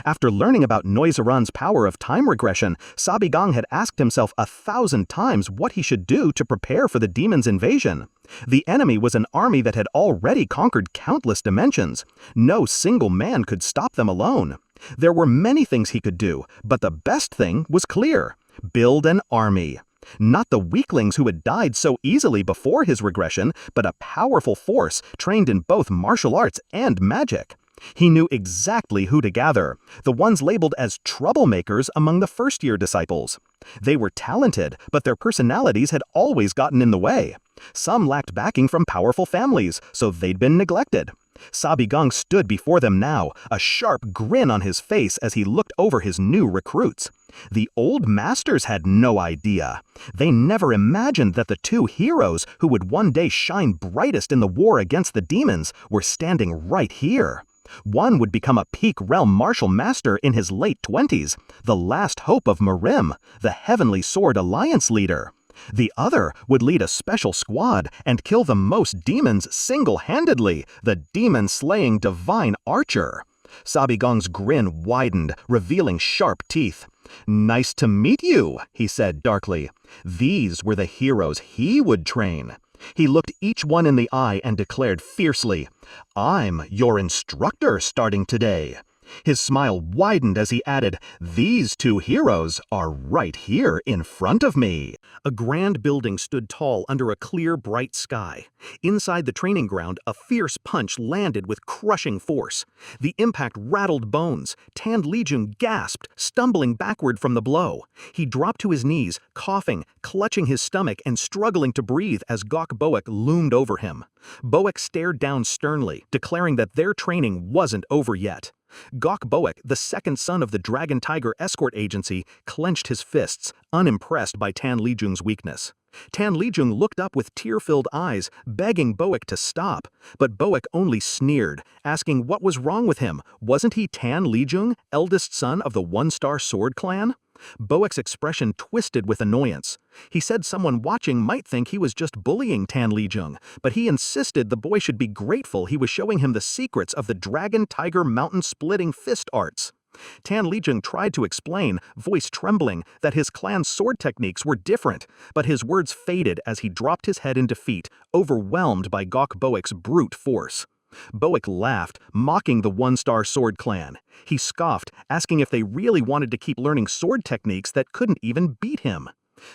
After learning about Noiseran's power of time regression, Sa Bigang had asked himself 1,000 times what he should do to prepare for the demon's invasion. The enemy was an army that had already conquered countless dimensions. No single man could stop them alone. There were many things he could do, but the best thing was clear: build an army. Not the weaklings who had died so easily before his regression, but a powerful force trained in both martial arts and magic. He knew exactly who to gather, the ones labeled as troublemakers among the first-year disciples. They were talented, but their personalities had always gotten in the way. Some lacked backing from powerful families, so they'd been neglected. Sa Bigang stood before them now, a sharp grin on his face as he looked over his new recruits. The old masters had no idea. They never imagined that the two heroes who would one day shine brightest in the war against the demons were standing right here. One would become a peak realm martial master in his late 20s, the last hope of Murim, the Heavenly Sword Alliance leader. The other would lead a special squad and kill the most demons single-handedly, the demon-slaying divine archer. Sa Bigang's grin widened, revealing sharp teeth. "Nice to meet you," he said darkly. These were the heroes he would train. He looked each one in the eye and declared fiercely, "I'm your instructor starting today." His smile widened as he added, "These two heroes are right here in front of me." A grand building stood tall under a clear, bright sky. Inside the training ground, a fierce punch landed with crushing force. The impact rattled bones. Tan Lijun gasped, stumbling backward from the blow. He dropped to his knees, coughing, clutching his stomach and struggling to breathe as Gok Boek loomed over him. Boek stared down sternly, declaring that their training wasn't over yet. Gok Boek, the second son of the Dragon Tiger escort agency, clenched his fists, unimpressed by Tan Lijung's weakness. Tan Lijung looked up with tear-filled eyes, begging Boek to stop, but Boek only sneered, asking what was wrong with him. Wasn't he Tan Lijung, eldest son of the One-Star Sword clan? Boek's expression twisted with annoyance. He said someone watching might think he was just bullying Tan Lijung, but he insisted the boy should be grateful he was showing him the secrets of the Dragon Tiger mountain-splitting fist arts. Tan Lijung tried to explain, voice trembling, that his clan's sword techniques were different, but his words faded as he dropped his head in defeat, overwhelmed by Gok Boek's brute force. Boek laughed, mocking the One-Star Sword clan. He scoffed, asking if they really wanted to keep learning sword techniques that couldn't even beat him.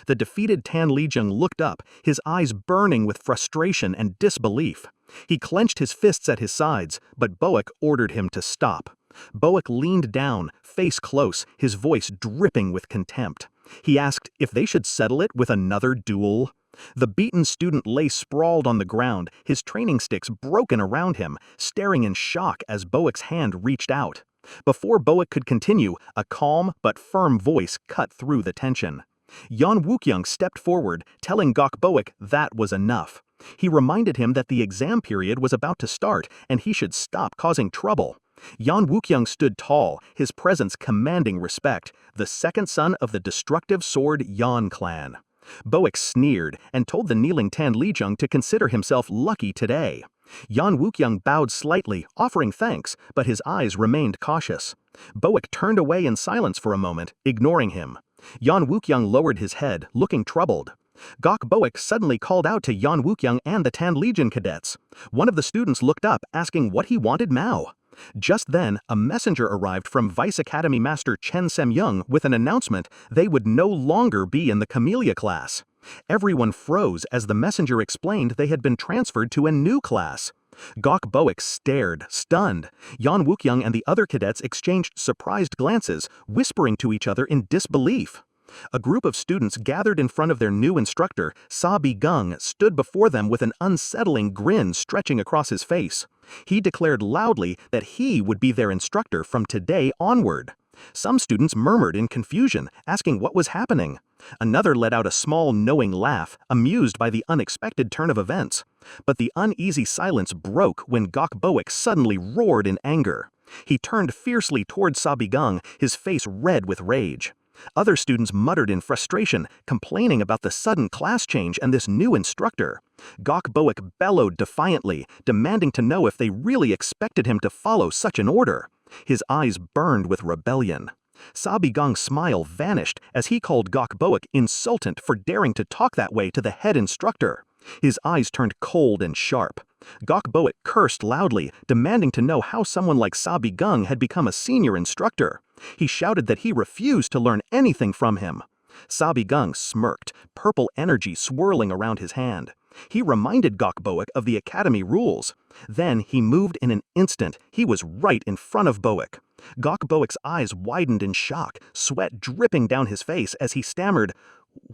The defeated Tan Lijung looked up, his eyes burning with frustration and disbelief. He clenched his fists at his sides, but Boek ordered him to stop. Boek leaned down, face close, his voice dripping with contempt. He asked if they should settle it with another duel. The beaten student lay sprawled on the ground, his training sticks broken around him, staring in shock as Boek's hand reached out. Before Boek could continue, a calm but firm voice cut through the tension. Yan Wookyoung stepped forward, telling Gok Boek that was enough. He reminded him that the exam period was about to start and he should stop causing trouble. Yan Wookyoung stood tall, his presence commanding respect, the second son of the destructive sword Yan clan. Boek sneered and told the kneeling Tan Lijung to consider himself lucky today. Yan Wookyoung bowed slightly, offering thanks, but his eyes remained cautious. Boek turned away in silence for a moment, ignoring him. Yan Wookyoung lowered his head, looking troubled. Gok Boik suddenly called out to Yan Wukyung and the Tan Legion cadets. One of the students looked up, asking what he wanted now. Just then, a messenger arrived from Vice Academy Master Chen Sem-young with an announcement they would no longer be in the Camellia class. Everyone froze as the messenger explained they had been transferred to a new class. Gok Boik stared, stunned. Yan Wukyung and the other cadets exchanged surprised glances, whispering to each other in disbelief. A group of students gathered in front of their new instructor, Sa Bigang, stood before them with an unsettling grin stretching across his face. He declared loudly that he would be their instructor from today onward. Some students murmured in confusion, asking what was happening. Another let out a small, knowing laugh, amused by the unexpected turn of events. But the uneasy silence broke when Gok Boik suddenly roared in anger. He turned fiercely toward Sa Bigang, his face red with rage. Other students muttered in frustration, complaining about the sudden class change and this new instructor. Gok Boik bellowed defiantly, demanding to know if they really expected him to follow such an order. His eyes burned with rebellion. Sa Bigang's smile vanished as he called Gok Boik insultant for daring to talk that way to the head instructor. His eyes turned cold and sharp. Gok Boik cursed loudly, demanding to know how someone like Sa Bigang had become a senior instructor. He shouted that he refused to learn anything from him. Sa Bigang smirked, purple energy swirling around his hand. He reminded Gok Boik of the academy rules. Then he moved in an instant. He was right in front of Boik. Gok Boik's eyes widened in shock, sweat dripping down his face as he stammered,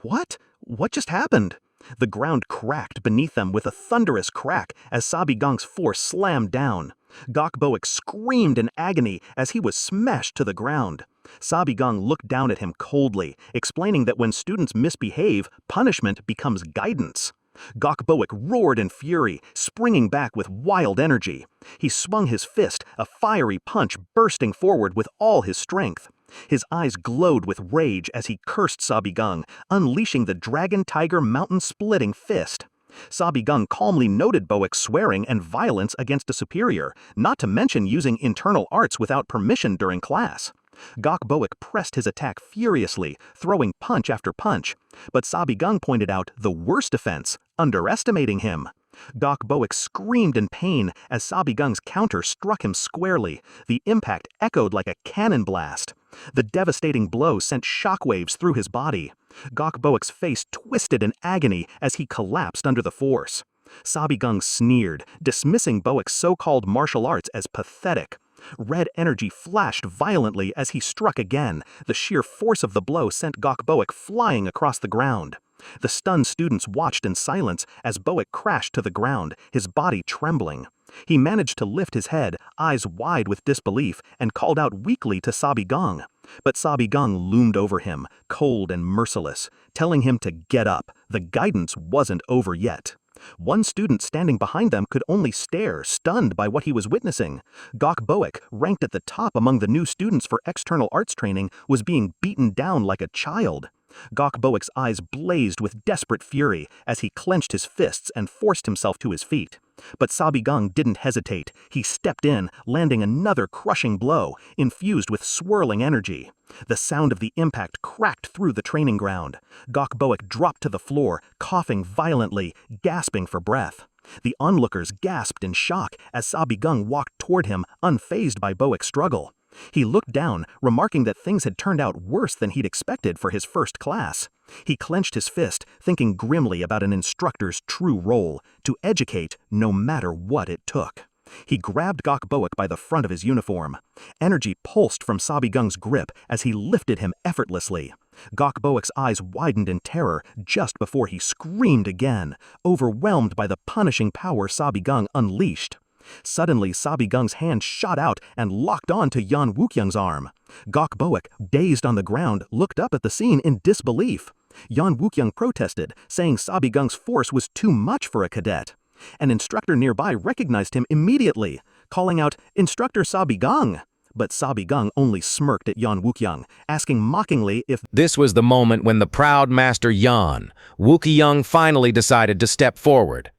"What? What just happened?" The ground cracked beneath them with a thunderous crack as Sa Bigang's force slammed down. Gok Boik screamed in agony as he was smashed to the ground. Sa Bigang looked down at him coldly, explaining that when students misbehave, punishment becomes guidance. Gok Boik roared in fury, springing back with wild energy. He swung his fist, a fiery punch bursting forward with all his strength. His eyes glowed with rage as he cursed Sa Bigang, unleashing the Dragon Tiger mountain-splitting fist. Sa Bigang calmly noted Boik's swearing and violence against a superior, not to mention using internal arts without permission during class. Gok Boik pressed his attack furiously, throwing punch after punch, but Sa Bigang pointed out the worst offense, underestimating him. Gok Boik screamed in pain as Sa Bigang's counter struck him squarely. The impact echoed like a cannon blast. The devastating blow sent shockwaves through his body. Gok Boik's face twisted in agony as he collapsed under the force. Sa Bigang sneered, dismissing Boik's so-called martial arts as pathetic. Red energy flashed violently as he struck again. The sheer force of the blow sent Gok Boik flying across the ground. The stunned students watched in silence as Boik crashed to the ground, his body trembling. He managed to lift his head, eyes wide with disbelief, and called out weakly to Sa Bigang. But Sa Bigang loomed over him, cold and merciless, telling him to get up. The guidance wasn't over yet. One student standing behind them could only stare, stunned by what he was witnessing. Gok Boik, ranked at the top among the new students for external arts training, was being beaten down like a child. Gok Boik's eyes blazed with desperate fury as he clenched his fists and forced himself to his feet. But Sa Bigang didn't hesitate. He stepped in, landing another crushing blow, infused with swirling energy. The sound of the impact cracked through the training ground. Gok Boik dropped to the floor, coughing violently, gasping for breath. The onlookers gasped in shock as Sa Bigang walked toward him, unfazed by Boik's struggle. He looked down, remarking that things had turned out worse than he'd expected for his first class. He clenched his fist, thinking grimly about an instructor's true role, to educate no matter what it took. He grabbed Gok Boik by the front of his uniform. Energy pulsed from Sa Bigang's grip as he lifted him effortlessly. Gok Boik's eyes widened in terror just before he screamed again, overwhelmed by the punishing power Sa Bigang unleashed. Suddenly, Sa Bigang's hand shot out and locked on to Yan Wukyung's arm. Gok Boik, dazed on the ground, looked up at the scene in disbelief. Yan Wukyung protested, saying Sa Bigang's force was too much for a cadet. An instructor nearby recognized him immediately, calling out, "Instructor Sa Bigang!" But Sa Bigang only smirked at Yan Wukyung, asking mockingly if This was the moment when the proud master Yan Wukyung finally decided to step forward.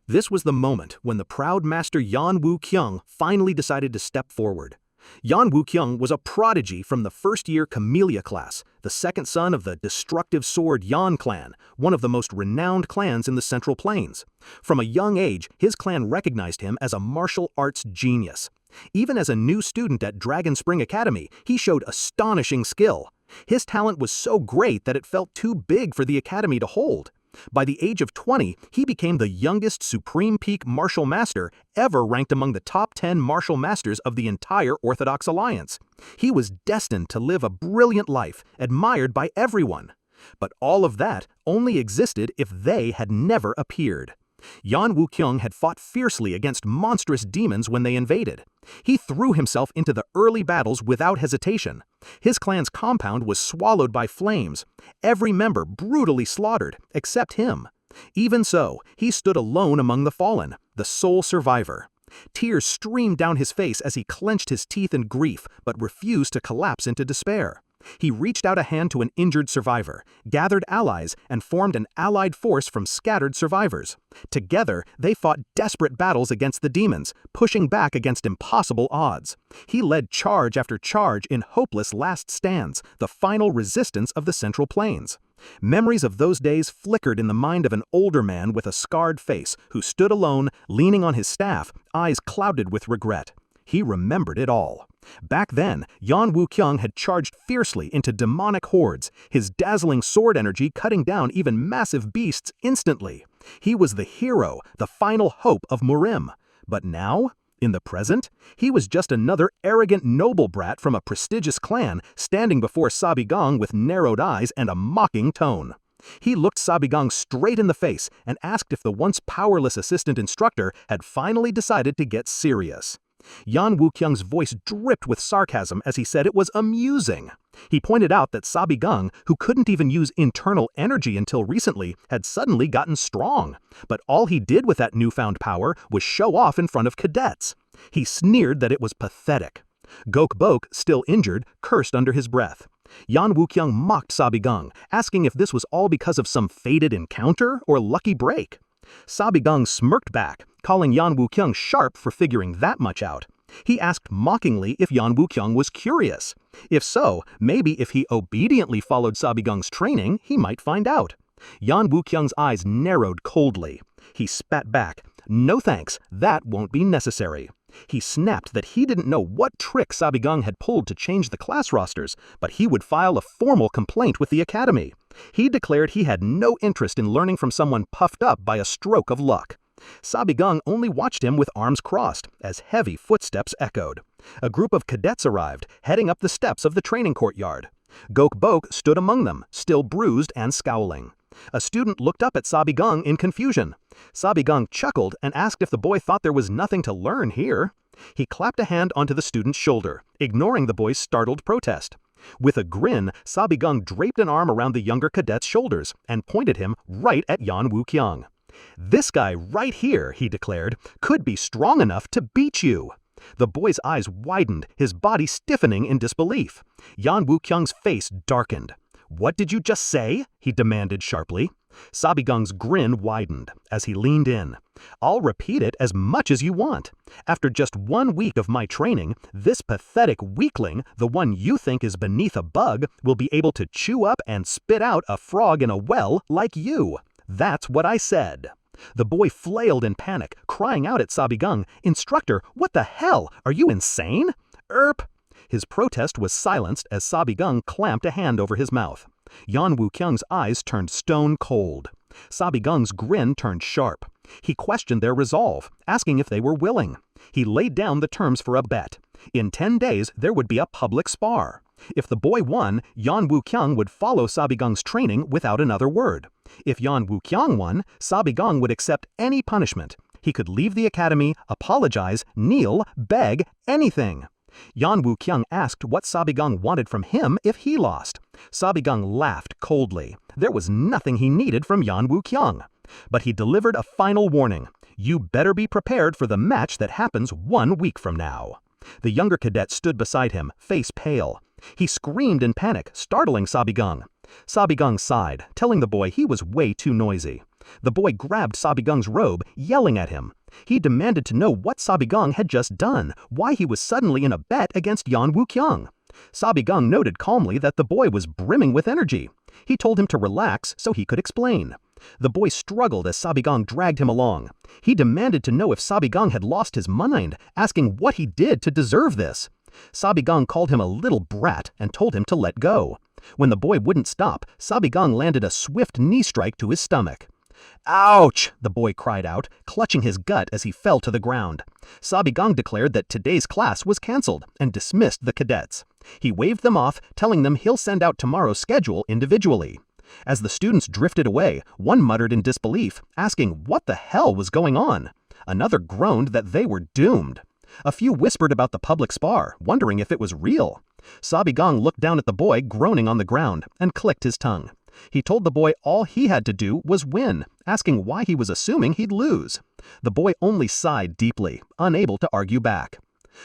This was the moment when the proud master Yan Wukyung finally decided to step forward. Yan Wukyung was a prodigy from the first-year Camellia class, the second son of the destructive sword Yan clan, one of the most renowned clans in the Central Plains. From a young age, his clan recognized him as a martial arts genius. Even as a new student at Dragon Spring Academy, he showed astonishing skill. His talent was so great that it felt too big for the academy to hold. By the age of 20, he became the youngest Supreme Peak Martial Master ever ranked among the top 10 martial masters of the entire Orthodox Alliance. He was destined to live a brilliant life, admired by everyone. But all of that only existed if they had never appeared. Yan Wukyung had fought fiercely against monstrous demons when they invaded. He threw himself into the early battles without hesitation. His clan's compound was swallowed by flames, every member brutally slaughtered, except him. Even so, he stood alone among the fallen, the sole survivor. Tears streamed down his face as he clenched his teeth in grief, but refused to collapse into despair. He reached out a hand to an injured survivor, gathered allies, and formed an allied force from scattered survivors. Together, they fought desperate battles against the demons, pushing back against impossible odds. He led charge after charge in hopeless last stands, the final resistance of the Central Plains. Memories of those days flickered in the mind of an older man with a scarred face, who stood alone, leaning on his staff, eyes clouded with regret. He remembered it all. Back then, Yan Wukyung had charged fiercely into demonic hordes, his dazzling sword energy cutting down even massive beasts instantly. He was the hero, the final hope of Murim. But now, in the present, he was just another arrogant noble brat from a prestigious clan standing before Sa Bigang with narrowed eyes and a mocking tone. He looked Sa Bigang straight in the face and asked if the once powerless assistant instructor had finally decided to get serious. Yan Wukyung's voice dripped with sarcasm as he said it was amusing. He pointed out that Sa Bigang, who couldn't even use internal energy until recently, had suddenly gotten strong. But all he did with that newfound power was show off in front of cadets. He sneered that it was pathetic. Gokbok, still injured, cursed under his breath. Yan Wukyung mocked Sa Bigang, asking if this was all because of some fated encounter or lucky break. Sa Bigang smirked back, calling Yan Wukyung sharp for figuring that much out. He asked mockingly if Yan Wukyung was curious. If so, maybe if he obediently followed Sa Bigang's training, he might find out. Yan Wukyung's eyes narrowed coldly. He spat back. No thanks, that won't be necessary. He snapped that he didn't know what trick Sa Bigang had pulled to change the class rosters, but he would file a formal complaint with the academy. He declared he had no interest in learning from someone puffed up by a stroke of luck. Sa Bigang only watched him with arms crossed, as heavy footsteps echoed. A group of cadets arrived, heading up the steps of the training courtyard. Gokbok stood among them, still bruised and scowling. A student looked up at Sa Bigang in confusion. Sa Bigang chuckled and asked if the boy thought there was nothing to learn here. He clapped a hand onto the student's shoulder, ignoring the boy's startled protest. With a grin, Sa Bigang draped an arm around the younger cadet's shoulders and pointed him right at Yan Wukyung. "This guy right here," he declared, "could be strong enough to beat you." The boy's eyes widened, his body stiffening in disbelief. Yan Wukyung's face darkened. "What did you just say?" he demanded sharply. Sa Bigang's grin widened as he leaned in. "I'll repeat it as much as you want. After just 1 week of my training, this pathetic weakling, the one you think is beneath a bug, will be able to chew up and spit out a frog in a well like you. That's what I said." The boy flailed in panic, crying out at Sa Bigang, "Instructor, what the hell? Are you insane?" "Erp." His protest was silenced as Sa Bigang clamped a hand over his mouth. Yan Wukyung's eyes turned stone cold. Sa Bigang's grin turned sharp. He questioned their resolve, asking if they were willing. He laid down the terms for a bet. In 10 days, there would be a public spar. If the boy won, Yan Wukyung would follow Sa Bigang's training without another word. If Yan Wukyung won, Sa Bigang would accept any punishment. He could leave the academy, apologize, kneel, beg, anything. Yan Wukyung asked what Sa Bigang wanted from him if he lost. Sa Bigang laughed coldly. There was nothing he needed from Yan Wukyung. But he delivered a final warning. "You better be prepared for the match that happens 1 week from now." The younger cadet stood beside him, face pale. He screamed in panic, startling Sa Bigang. Sa Bigang sighed, telling the boy he was way too noisy. The boy grabbed Sa Bigang's robe, yelling at him. He demanded to know what Sa Bigang had just done, why he was suddenly in a bet against Yan Wuqiang. Sa Bigang noted calmly that the boy was brimming with energy. He told him to relax so he could explain. The boy struggled as Sa Bigang dragged him along. He demanded to know if Sa Bigang had lost his mind, asking what he did to deserve this. Sa Bigang called him a little brat and told him to let go. When the boy wouldn't stop, Sa Bigang landed a swift knee strike to his stomach. "Ouch!" the boy cried out, clutching his gut as he fell to the ground. Sa Bigang declared that today's class was cancelled and dismissed the cadets. He waved them off, telling them he'll send out tomorrow's schedule individually. As the students drifted away, one muttered in disbelief, asking what the hell was going on. Another groaned that they were doomed. A few whispered about the public spar, wondering if it was real. Sa Bigang looked down at the boy groaning on the ground and clicked his tongue. He told the boy all he had to do was win, asking why he was assuming he'd lose. The boy only sighed deeply, unable to argue back.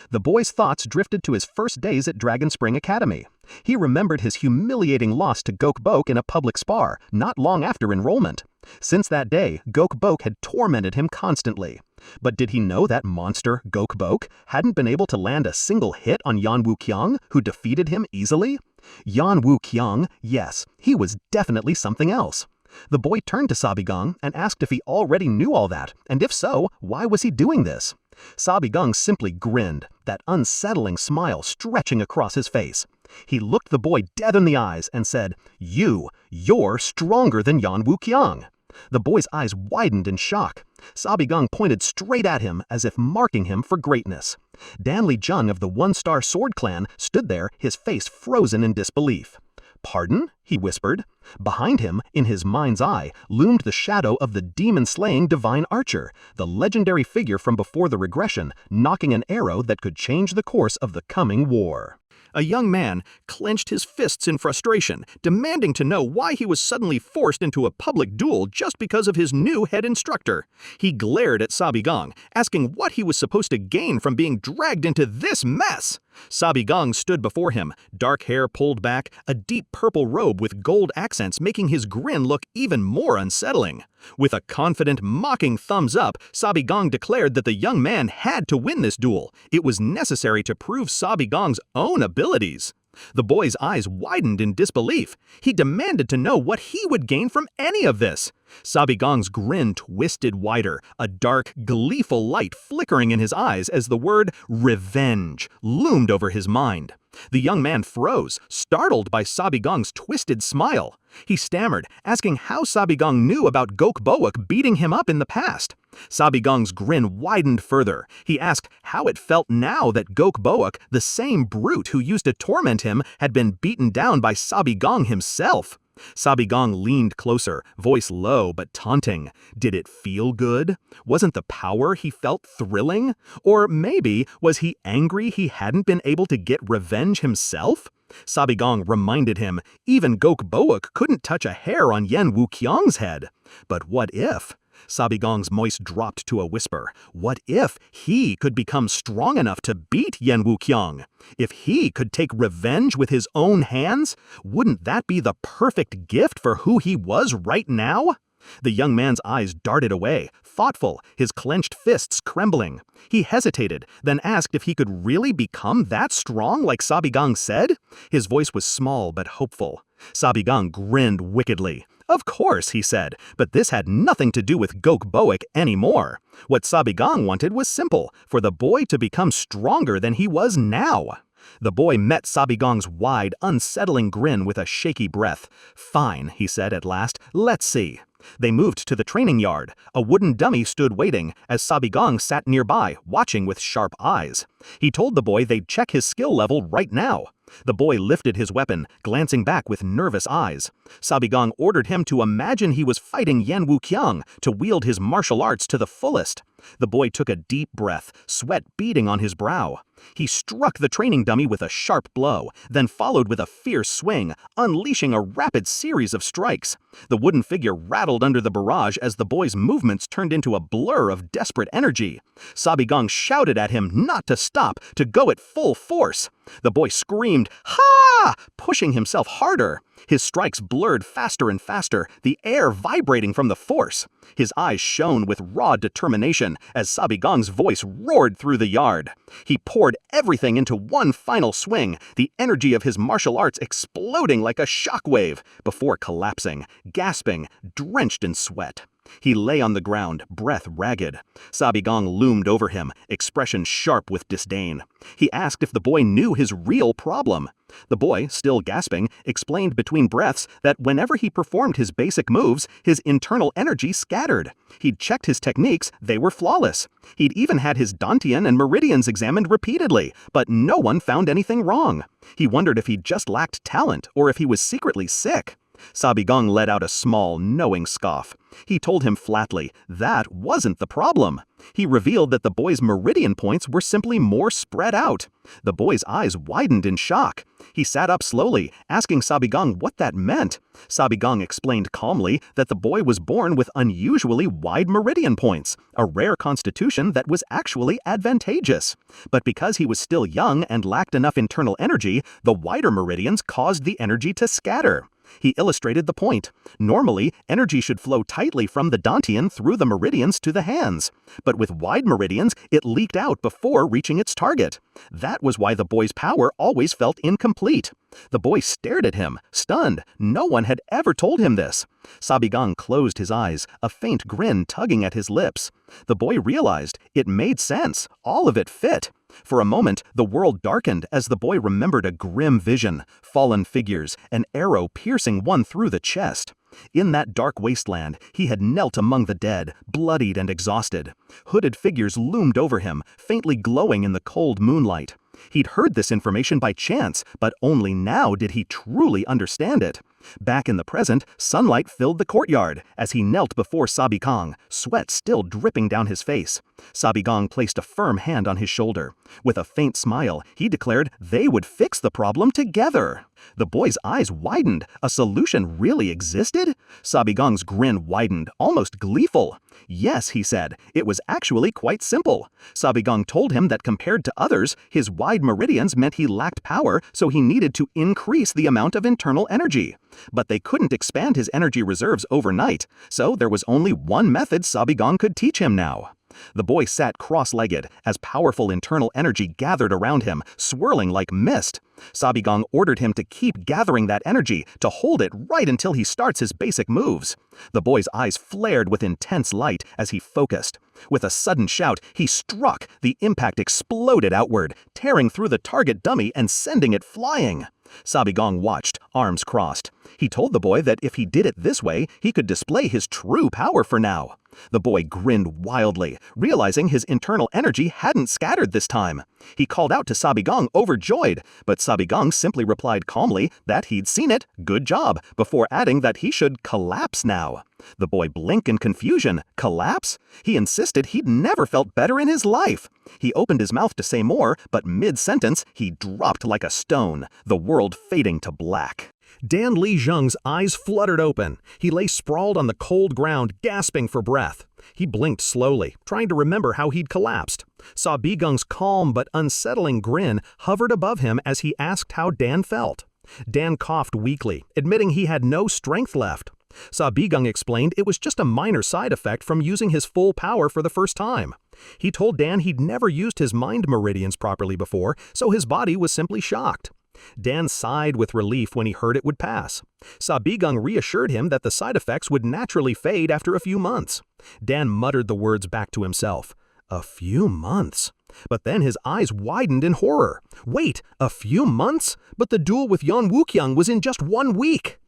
The boy's thoughts drifted to his first days at Dragon Spring Academy. He remembered his humiliating loss to Gokbok in a public spar not long after enrollment. Since that day, Gokbok had tormented him constantly. But did he know that monster, Gokbok, hadn't been able to land a single hit on Yan Wuqiang, who defeated him easily? Yan Wuqiang, yes, he was definitely something else. The boy turned to Sa Bigang and asked if he already knew all that, and if so, why was he doing this? Sa Bigang simply grinned, that unsettling smile stretching across his face. He looked the boy dead in the eyes and said, "You're stronger than Yan Wuqiang." The boy's eyes widened in shock. Sa Bigang pointed straight at him as if marking him for greatness. Dan Li Jung of the One-Star Sword Clan stood there, his face frozen in disbelief. "Pardon?" he whispered. Behind him, in his mind's eye, loomed the shadow of the demon-slaying divine archer, the legendary figure from before the regression, knocking an arrow that could change the course of the coming war. A young man clenched his fists in frustration, demanding to know why he was suddenly forced into a public duel just because of his new head instructor. He glared at Sa Bigang, asking what he was supposed to gain from being dragged into this mess. Sa Bigang stood before him, dark hair pulled back, a deep purple robe with gold accents making his grin look even more unsettling. With a confident, mocking thumbs up, Sa Bigang declared that the young man had to win this duel. It was necessary to prove Sa Bigang's own abilities. The boy's eyes widened in disbelief. He demanded to know what he would gain from any of this. Sa Bigang's grin twisted wider, a dark, gleeful light flickering in his eyes as the word revenge loomed over his mind. The young man froze, startled by Sa Bigang's twisted smile. He stammered, asking how Sa Bigang knew about Gokboak beating him up in the past. Sa Bigang's grin widened further. He asked how it felt now that Gokboak, the same brute who used to torment him, had been beaten down by Sa Bigang himself. Sa Bigang leaned closer, voice low but taunting. Did it feel good? Wasn't the power he felt thrilling? Or maybe was he angry he hadn't been able to get revenge himself? Sa Bigang reminded him, even Gokboak couldn't touch a hair on Yan Wuqiang's head. But what if? Sa Bigang's voice dropped to a whisper. What if he could become strong enough to beat Yan Wuqiang? If he could take revenge with his own hands, wouldn't that be the perfect gift for who he was right now? The young man's eyes darted away, thoughtful, his clenched fists trembling. He hesitated, then asked if he could really become that strong like Sa Bigang said? His voice was small but hopeful. Sa Bigang grinned wickedly. Of course, he said, but this had nothing to do with Gokboak anymore. What Sa Bigang wanted was simple, for the boy to become stronger than he was now. The boy met Sa Bigang's wide, unsettling grin with a shaky breath. Fine, he said at last, let's see. They moved to the training yard. A wooden dummy stood waiting, as Sa Bigang sat nearby, watching with sharp eyes. He told the boy they'd check his skill level right now. The boy lifted his weapon, glancing back with nervous eyes. Sa Bigang ordered him to imagine he was fighting Yan Wuqiang, to wield his martial arts to the fullest. The boy took a deep breath, sweat beading on his brow. He struck the training dummy with a sharp blow, then followed with a fierce swing, unleashing a rapid series of strikes. The wooden figure rattled under the barrage as the boy's movements turned into a blur of desperate energy. Sa Bigang shouted at him not to stop, to go at full force. The boy screamed, "Ha!" pushing himself harder. His strikes blurred faster and faster, the air vibrating from the force. His eyes shone with raw determination as Sa Bigang's voice roared through the yard. He poured everything into one final swing, the energy of his martial arts exploding like a shockwave, before collapsing, gasping, drenched in sweat. He lay on the ground, breath ragged. Sa Bigang loomed over him, expression sharp with disdain. He asked if the boy knew his real problem. The boy, still gasping, explained between breaths that whenever he performed his basic moves, his internal energy scattered. He'd checked his techniques, they were flawless. He'd even had his dantian and meridians examined repeatedly, but no one found anything wrong. He wondered if he just lacked talent or if he was secretly sick. Sa Bigang let out a small, knowing scoff. He told him flatly that wasn't the problem. He revealed that the boy's meridian points were simply more spread out. The boy's eyes widened in shock. He sat up slowly, asking Sa Bigang what that meant. Sa Bigang explained calmly that the boy was born with unusually wide meridian points, a rare constitution that was actually advantageous. But because he was still young and lacked enough internal energy, the wider meridians caused the energy to scatter. He illustrated the point. Normally, energy should flow tightly from the dantian through the meridians to the hands. But with wide meridians, it leaked out before reaching its target. That was why the boy's power always felt incomplete. The boy stared at him, stunned. No one had ever told him this. Sa Bigang closed his eyes, a faint grin tugging at his lips. The boy realized it made sense. All of it fit. For a moment, the world darkened as the boy remembered a grim vision, fallen figures, an arrow piercing one through the chest. In that dark wasteland, he had knelt among the dead, bloodied and exhausted. Hooded figures loomed over him, faintly glowing in the cold moonlight. He'd heard this information by chance, but only now did he truly understand it. Back in the present, sunlight filled the courtyard as he knelt before Sa Bigang, sweat still dripping down his face. Sa Bigang placed a firm hand on his shoulder. With a faint smile, he declared they would fix the problem together. The boy's eyes widened. A solution really existed? Sa Bigang's grin widened, almost gleeful. Yes, he said, it was actually quite simple. Sa Bigang told him that compared to others, his wide meridians meant he lacked power, so he needed to increase the amount of internal energy. But they couldn't expand his energy reserves overnight, so there was only one method Sa Bigang could teach him now. The boy sat cross-legged as powerful internal energy gathered around him, swirling like mist. Sa Bigang ordered him to keep gathering that energy, to hold it right until he starts his basic moves. The boy's eyes flared with intense light as he focused. With a sudden shout, he struck. The impact exploded outward, tearing through the target dummy and sending it flying. Sa Bigang watched, arms crossed. He told the boy that if he did it this way, he could display his true power for now. The boy grinned wildly, realizing his internal energy hadn't scattered this time. He called out to Sa Bigang, overjoyed, but Sa Bigang simply replied calmly that he'd seen it, good job, before adding that he should collapse now. The boy blinked in confusion. Collapse? He insisted he'd never felt better in his life. He opened his mouth to say more, but mid-sentence, he dropped like a stone, the world fading to black. Dan Li Zheng's eyes fluttered open. He lay sprawled on the cold ground, gasping for breath. He blinked slowly, trying to remember how he'd collapsed. Sa Bigang's calm but unsettling grin hovered above him as he asked how Dan felt. Dan coughed weakly, admitting he had no strength left. Sa Bigang explained it was just a minor side effect from using his full power for the first time. He told Dan he'd never used his mind meridians properly before, so his body was simply shocked. Dan sighed with relief when he heard it would pass. Sa Bigang reassured him that the side effects would naturally fade after a few months. Dan muttered the words back to himself. A few months? But then his eyes widened in horror. Wait, a few months? But the duel with Yan Wuqiang was in just 1 week!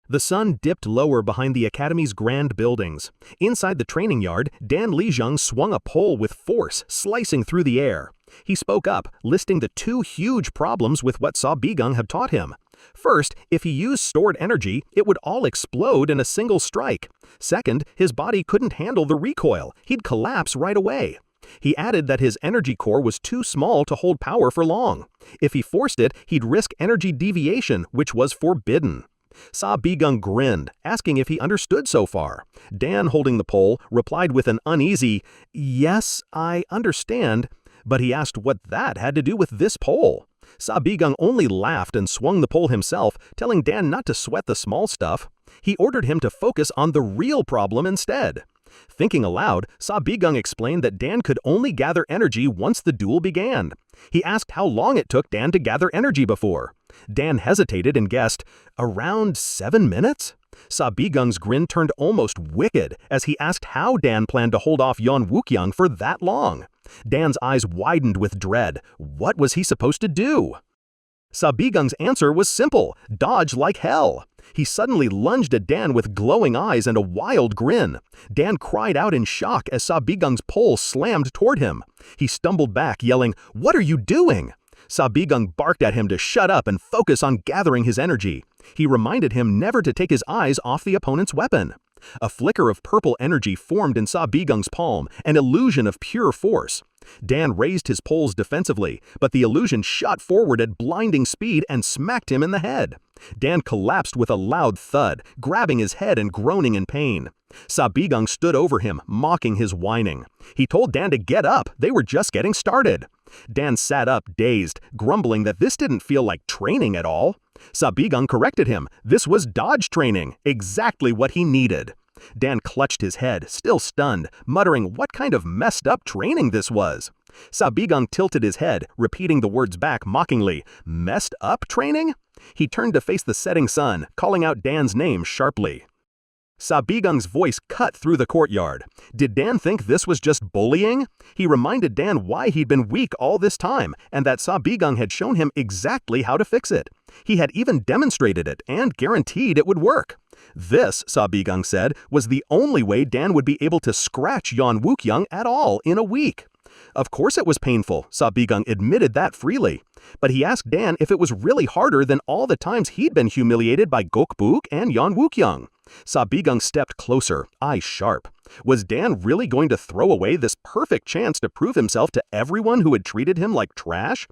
The sun dipped lower behind the academy's grand buildings. Inside the training yard, Dan Li Zheng swung a pole with force, slicing through the air. He spoke up, listing the 2 huge problems with what Sa Bigang had taught him. First, if he used stored energy, it would all explode in a single strike. Second, his body couldn't handle the recoil. He'd collapse right away. He added that his energy core was too small to hold power for long. If he forced it, he'd risk energy deviation, which was forbidden. Sa Bigang grinned, asking if he understood so far. Dan, holding the pole, replied with an uneasy, "Yes, I understand," but he asked what that had to do with this pole. Sa Bigang only laughed and swung the pole himself, telling Dan not to sweat the small stuff. He ordered him to focus on the real problem instead. Thinking aloud, Sa Bigang explained that Dan could only gather energy once the duel began. He asked how long it took Dan to gather energy before. Dan hesitated and guessed, around 7 minutes? Sa Bigang's grin turned almost wicked as he asked how Dan planned to hold off Yeon Wookyung for that long. Dan's eyes widened with dread. What was he supposed to do? Sa Bigang's answer was simple, dodge like hell. He suddenly lunged at Dan with glowing eyes and a wild grin. Dan cried out in shock as Sa Bigang's pole slammed toward him. He stumbled back, yelling, "What are you doing?" Sa Bigang barked at him to shut up and focus on gathering his energy. He reminded him never to take his eyes off the opponent's weapon. A flicker of purple energy formed in Sa Bigang's palm, an illusion of pure force. Dan raised his poles defensively, but the illusion shot forward at blinding speed and smacked him in the head. Dan collapsed with a loud thud, grabbing his head and groaning in pain. Sa Bigang stood over him, mocking his whining. He told Dan to get up, they were just getting started. Dan sat up, dazed, grumbling that this didn't feel like training at all. Sa Bigang corrected him. This was dodge training, exactly what he needed. Dan clutched his head, still stunned, muttering what kind of messed up training this was. Sa Bigang tilted his head, repeating the words back mockingly, "Messed up training?" He turned to face the setting sun, calling out Dan's name sharply. Sa Bigang's voice cut through the courtyard. Did Dan think this was just bullying? He reminded Dan why he'd been weak all this time, and that Sa Bigang had shown him exactly how to fix it. He had even demonstrated it, and guaranteed it would work. This, Sa Bigang said, was the only way Dan would be able to scratch Yeon Wookyung at all in a week. Of course it was painful, Sa Bigang admitted that freely. But he asked Dan if it was really harder than all the times he'd been humiliated by Gokbook and Yeon Wookyung. Sa Bigang stepped closer, eyes sharp. Was Dan really going to throw away this perfect chance to prove himself to everyone who had treated him like trash?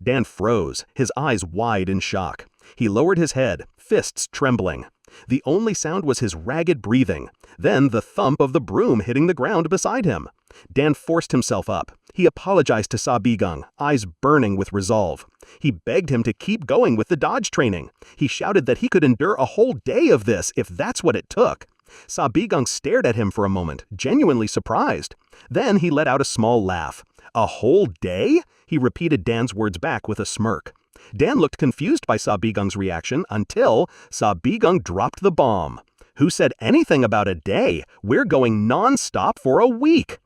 Dan froze, his eyes wide in shock. He lowered his head, fists trembling. The only sound was his ragged breathing, then the thump of the broom hitting the ground beside him. Dan forced himself up. He apologized to Sa Bigang, eyes burning with resolve. He begged him to keep going with the dodge training. He shouted that he could endure a whole day of this if that's what it took. Sa Bigang stared at him for a moment, genuinely surprised. Then he let out a small laugh. "A whole day?" He repeated Dan's words back with a smirk. Dan looked confused by Sa Bigang's reaction until Sa Bigang dropped the bomb. "Who said anything about a day? We're going non-stop for a week."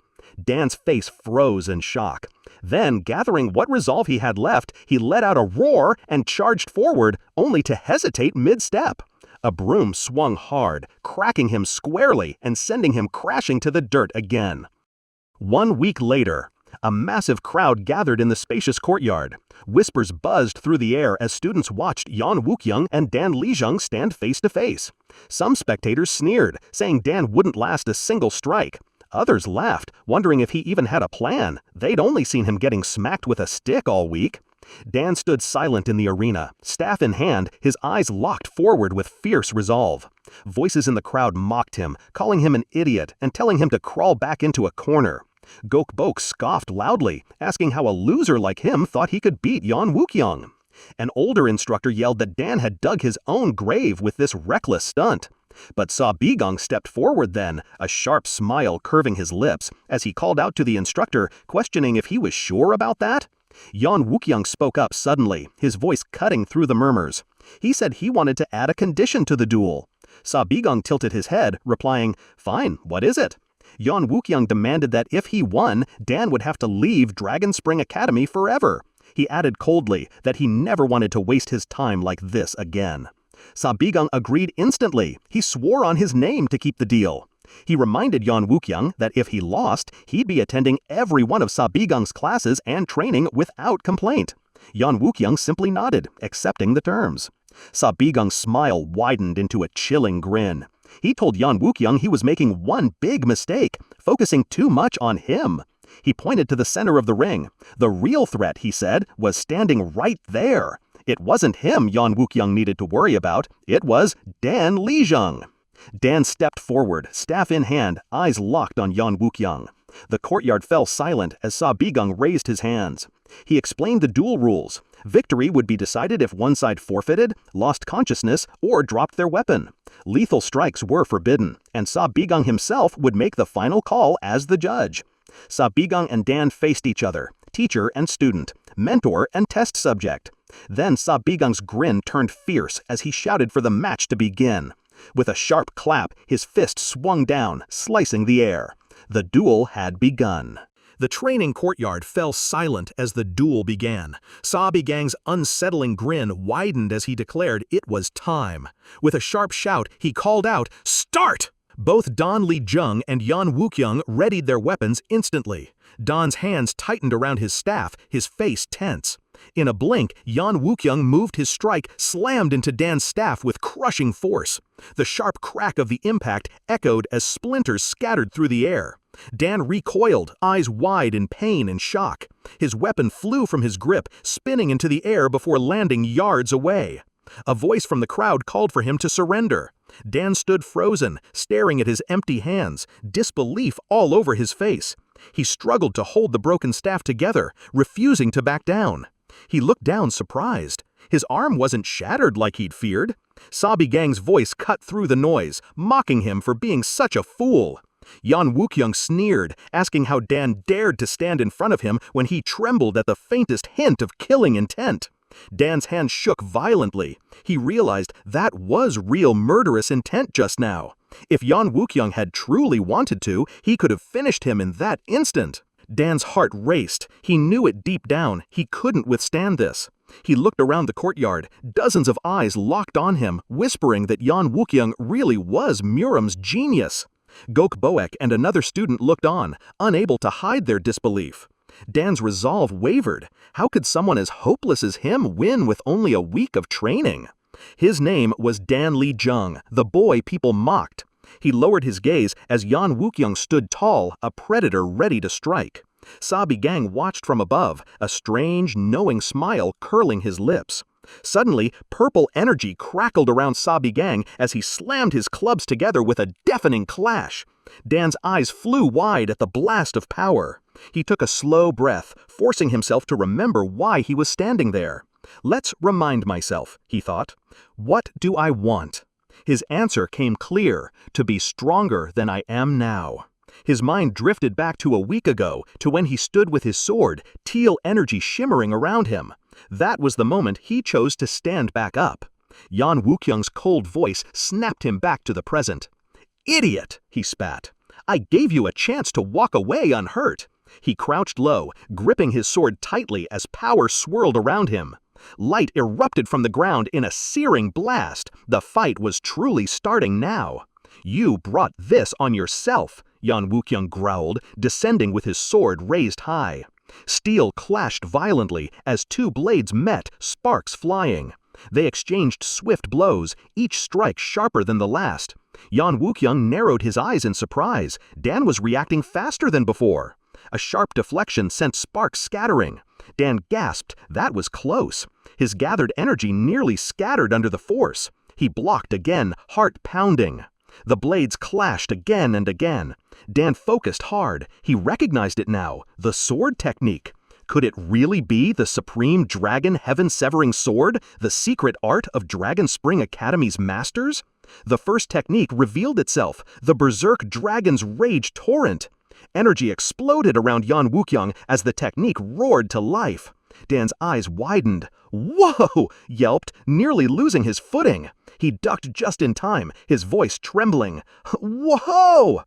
Dan's face froze in shock. Then, gathering what resolve he had left, he let out a roar and charged forward, only to hesitate mid-step. A broom swung hard, cracking him squarely and sending him crashing to the dirt again. 1 week later, a massive crowd gathered in the spacious courtyard. Whispers buzzed through the air as students watched Yeon Wookyung and Dan Lijung stand face to face. Some spectators sneered, saying Dan wouldn't last a single strike. Others laughed, wondering if he even had a plan. They'd only seen him getting smacked with a stick all week. Dan stood silent in the arena, staff in hand, his eyes locked forward with fierce resolve. Voices in the crowd mocked him, calling him an idiot and telling him to crawl back into a corner. Gokbook scoffed loudly, asking how a loser like him thought he could beat Yeon Wookyung. An older instructor yelled that Dan had dug his own grave with this reckless stunt. But Sa Bigang stepped forward then, a sharp smile curving his lips, as he called out to the instructor, questioning if he was sure about that. Yeon Wookyung spoke up suddenly, his voice cutting through the murmurs. He said he wanted to add a condition to the duel. Sa Bigang tilted his head, replying, "Fine, what is it?" Yeon Wookyung demanded that if he won, Dan would have to leave Dragon Spring Academy forever. He added coldly that he never wanted to waste his time like this again. Sa Bigang agreed instantly. He swore on his name to keep the deal. He reminded Yeon Wookyung that if he lost, he'd be attending every one of Sa Bigang's classes and training without complaint. Yeon Wookyung simply nodded, accepting the terms. Sa Bigang's smile widened into a chilling grin. He told Yeon Wookyung he was making one big mistake, focusing too much on him. He pointed to the center of the ring. The real threat, he said, was standing right there. It wasn't him Yeon Wookyung needed to worry about. It was Dan Lijung. Dan stepped forward, staff in hand, eyes locked on Yeon Wookyung. The courtyard fell silent as Sa Bigang raised his hands. He explained the duel rules. Victory would be decided if one side forfeited, lost consciousness, or dropped their weapon. Lethal strikes were forbidden, and Sa Bigang himself would make the final call as the judge. Sa Bigang and Dan faced each other, teacher and student, mentor and test subject. Then Sa Bigang's grin turned fierce as he shouted for the match to begin. With a sharp clap, his fist swung down, slicing the air. The duel had begun. The training courtyard fell silent as the duel began. Sa Bigang's unsettling grin widened as he declared it was time. With a sharp shout, he called out, "Start!" Both Don Lee Jung and Yan Wukyung readied their weapons instantly. Don's hands tightened around his staff, his face tense. In a blink, Yan Wukyung moved his strike, slammed into Dan's staff with crushing force. The sharp crack of the impact echoed as splinters scattered through the air. Dan recoiled, eyes wide in pain and shock. His weapon flew from his grip, spinning into the air before landing yards away. A voice from the crowd called for him to surrender. Dan stood frozen, staring at his empty hands, disbelief all over his face. He struggled to hold the broken staff together, refusing to back down. He looked down surprised. His arm wasn't shattered like he'd feared. Sa Bigang's voice cut through the noise, mocking him for being such a fool. Yan Wukyung sneered, asking how Dan dared to stand in front of him when he trembled at the faintest hint of killing intent. Dan's hand shook violently. He realized that was real murderous intent just now. If Yan Wukyung had truly wanted to, he could have finished him in that instant. Dan's heart raced. He knew it deep down. He couldn't withstand this. He looked around the courtyard. Dozens of eyes locked on him, whispering that Yan Wukyung really was Murim's genius. Gok Boek and another student looked on, unable to hide their disbelief. Dan's resolve wavered. How could someone as hopeless as him win with only a week of training? His name was Dan Lee Jung, the boy people mocked. He lowered his gaze as Yan Wukyung stood tall, a predator ready to strike. Sa Bigang watched from above, a strange, knowing smile curling his lips. Suddenly, purple energy crackled around Sa Bigang as he slammed his clubs together with a deafening clash. Dan's eyes flew wide at the blast of power. He took a slow breath, forcing himself to remember why he was standing there. "Let's remind myself," he thought. "What do I want?" His answer came clear: to be stronger than I am now. His mind drifted back to a week ago, to when he stood with his sword, teal energy shimmering around him. That was the moment he chose to stand back up. Yan Wukyung's cold voice snapped him back to the present. "Idiot!" he spat. "I gave you a chance to walk away unhurt." He crouched low, gripping his sword tightly as power swirled around him. Light erupted from the ground in a searing blast. The fight was truly starting now. "You brought this on yourself," Yan Wukyung growled, descending with his sword raised high. Steel clashed violently as two blades met, sparks flying. They exchanged swift blows, each strike sharper than the last. Yan Wukyung narrowed his eyes in surprise. Dan was reacting faster than before. A sharp deflection sent sparks scattering. Dan gasped. That was close. His gathered energy nearly scattered under the force. He blocked again, heart pounding. The blades clashed again and again. Dan focused hard. He recognized it now. The sword technique. Could it really be the supreme dragon heaven-severing sword, the secret art of Dragon Spring Academy's masters? The first technique revealed itself, the Berserk Dragon's Rage Torrent. Energy exploded around Yan Wukyung as the technique roared to life. Dan's eyes widened. "Whoa!" yelped, nearly losing his footing. He ducked just in time, his voice trembling. "Whoa!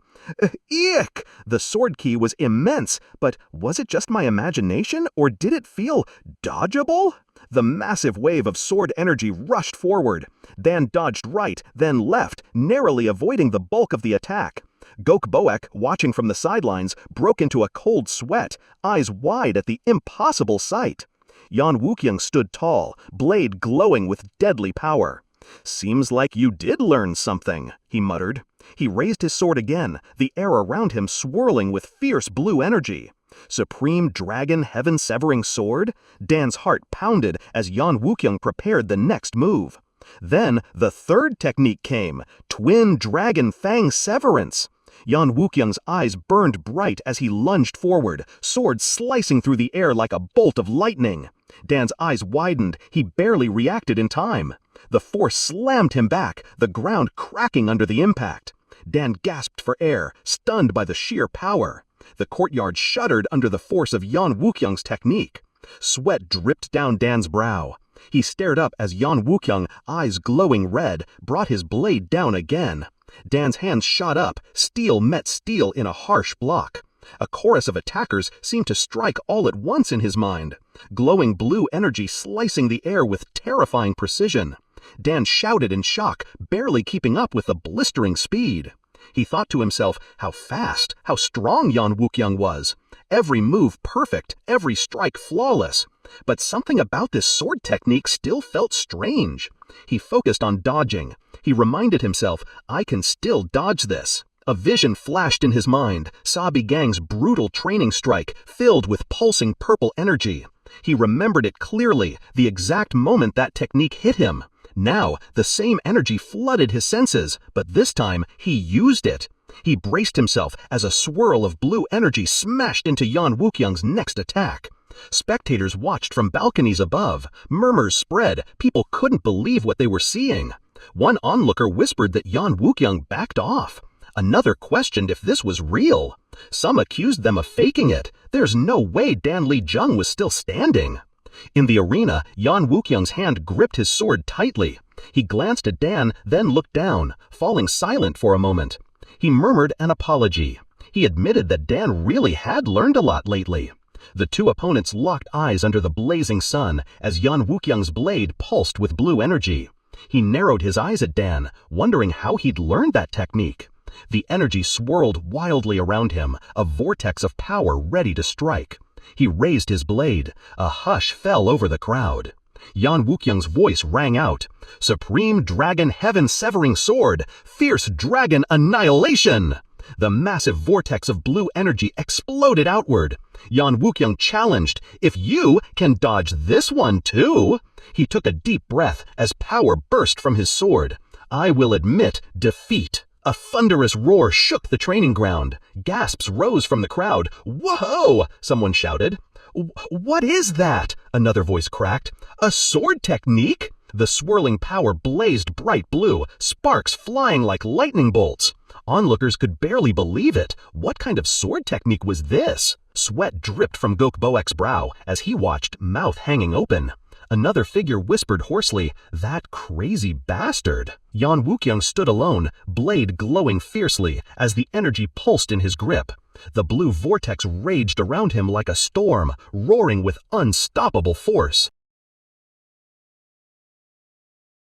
Eek!" The sword key was immense, but was it just my imagination, or did it feel dodgeable? The massive wave of sword energy rushed forward. Dan dodged right, then left, narrowly avoiding the bulk of the attack. Gok Boek, watching from the sidelines, broke into a cold sweat, eyes wide at the impossible sight. Yan Wukyung stood tall, blade glowing with deadly power. "Seems like you did learn something," he muttered. He raised his sword again, the air around him swirling with fierce blue energy. Supreme Dragon Heaven-Severing Sword? Dan's heart pounded as Yan Wukyung prepared the next move. Then the third technique came, Twin Dragon Fang Severance. Yan Wukyung's eyes burned bright as he lunged forward, sword slicing through the air like a bolt of lightning. Dan's eyes widened. He barely reacted in time. The force slammed him back, the ground cracking under the impact. Dan gasped for air, stunned by the sheer power. The courtyard shuddered under the force of Yan Wukyung's technique. Sweat dripped down Dan's brow. He stared up as Yan Wukyung, eyes glowing red, brought his blade down again. Dan's hands shot up, steel met steel in a harsh block. A chorus of attackers seemed to strike all at once in his mind, glowing blue energy slicing the air with terrifying precision. Dan shouted in shock, barely keeping up with the blistering speed. He thought to himself how fast, how strong Yan Wukyung was. Every move perfect, every strike flawless. But something about this sword technique still felt strange. He focused on dodging. He reminded himself, I can still dodge this. A vision flashed in his mind, Sa Bigang's brutal training strike, filled with pulsing purple energy. He remembered it clearly, the exact moment that technique hit him. Now, the same energy flooded his senses, but this time, he used it. He braced himself as a swirl of blue energy smashed into Yan Wukyung's next attack. Spectators watched from balconies above. Murmurs spread. People couldn't believe what they were seeing. One onlooker whispered that Yan Wukyung backed off. Another questioned if this was real. Some accused them of faking it. There's no way Dan Li Jung was still standing. In the arena, Yan Wukyung's hand gripped his sword tightly. He glanced at Dan, then looked down, falling silent for a moment. He murmured an apology. He admitted that Dan really had learned a lot lately. The two opponents locked eyes under the blazing sun as Yan Wukyung's blade pulsed with blue energy. He narrowed his eyes at Dan, wondering how he'd learned that technique. The energy swirled wildly around him, a vortex of power ready to strike. He raised his blade. A hush fell over the crowd. Yan Wukyung's voice rang out. Supreme Dragon Heaven-Severing Sword! Fierce Dragon Annihilation! The massive vortex of blue energy exploded outward. Yan Wukyung challenged, if you can dodge this one too? He took a deep breath as power burst from his sword. I will admit defeat. A thunderous roar shook the training ground. Gasps rose from the crowd. Whoa! Someone shouted. What is that? Another voice cracked. A sword technique? The swirling power blazed bright blue, sparks flying like lightning bolts. Onlookers could barely believe it. What kind of sword technique was this? Sweat dripped from Gokboek's brow as he watched, mouth hanging open. Another figure whispered hoarsely, that crazy bastard. Yan Wukyung stood alone, blade glowing fiercely as the energy pulsed in his grip. The blue vortex raged around him like a storm, roaring with unstoppable force.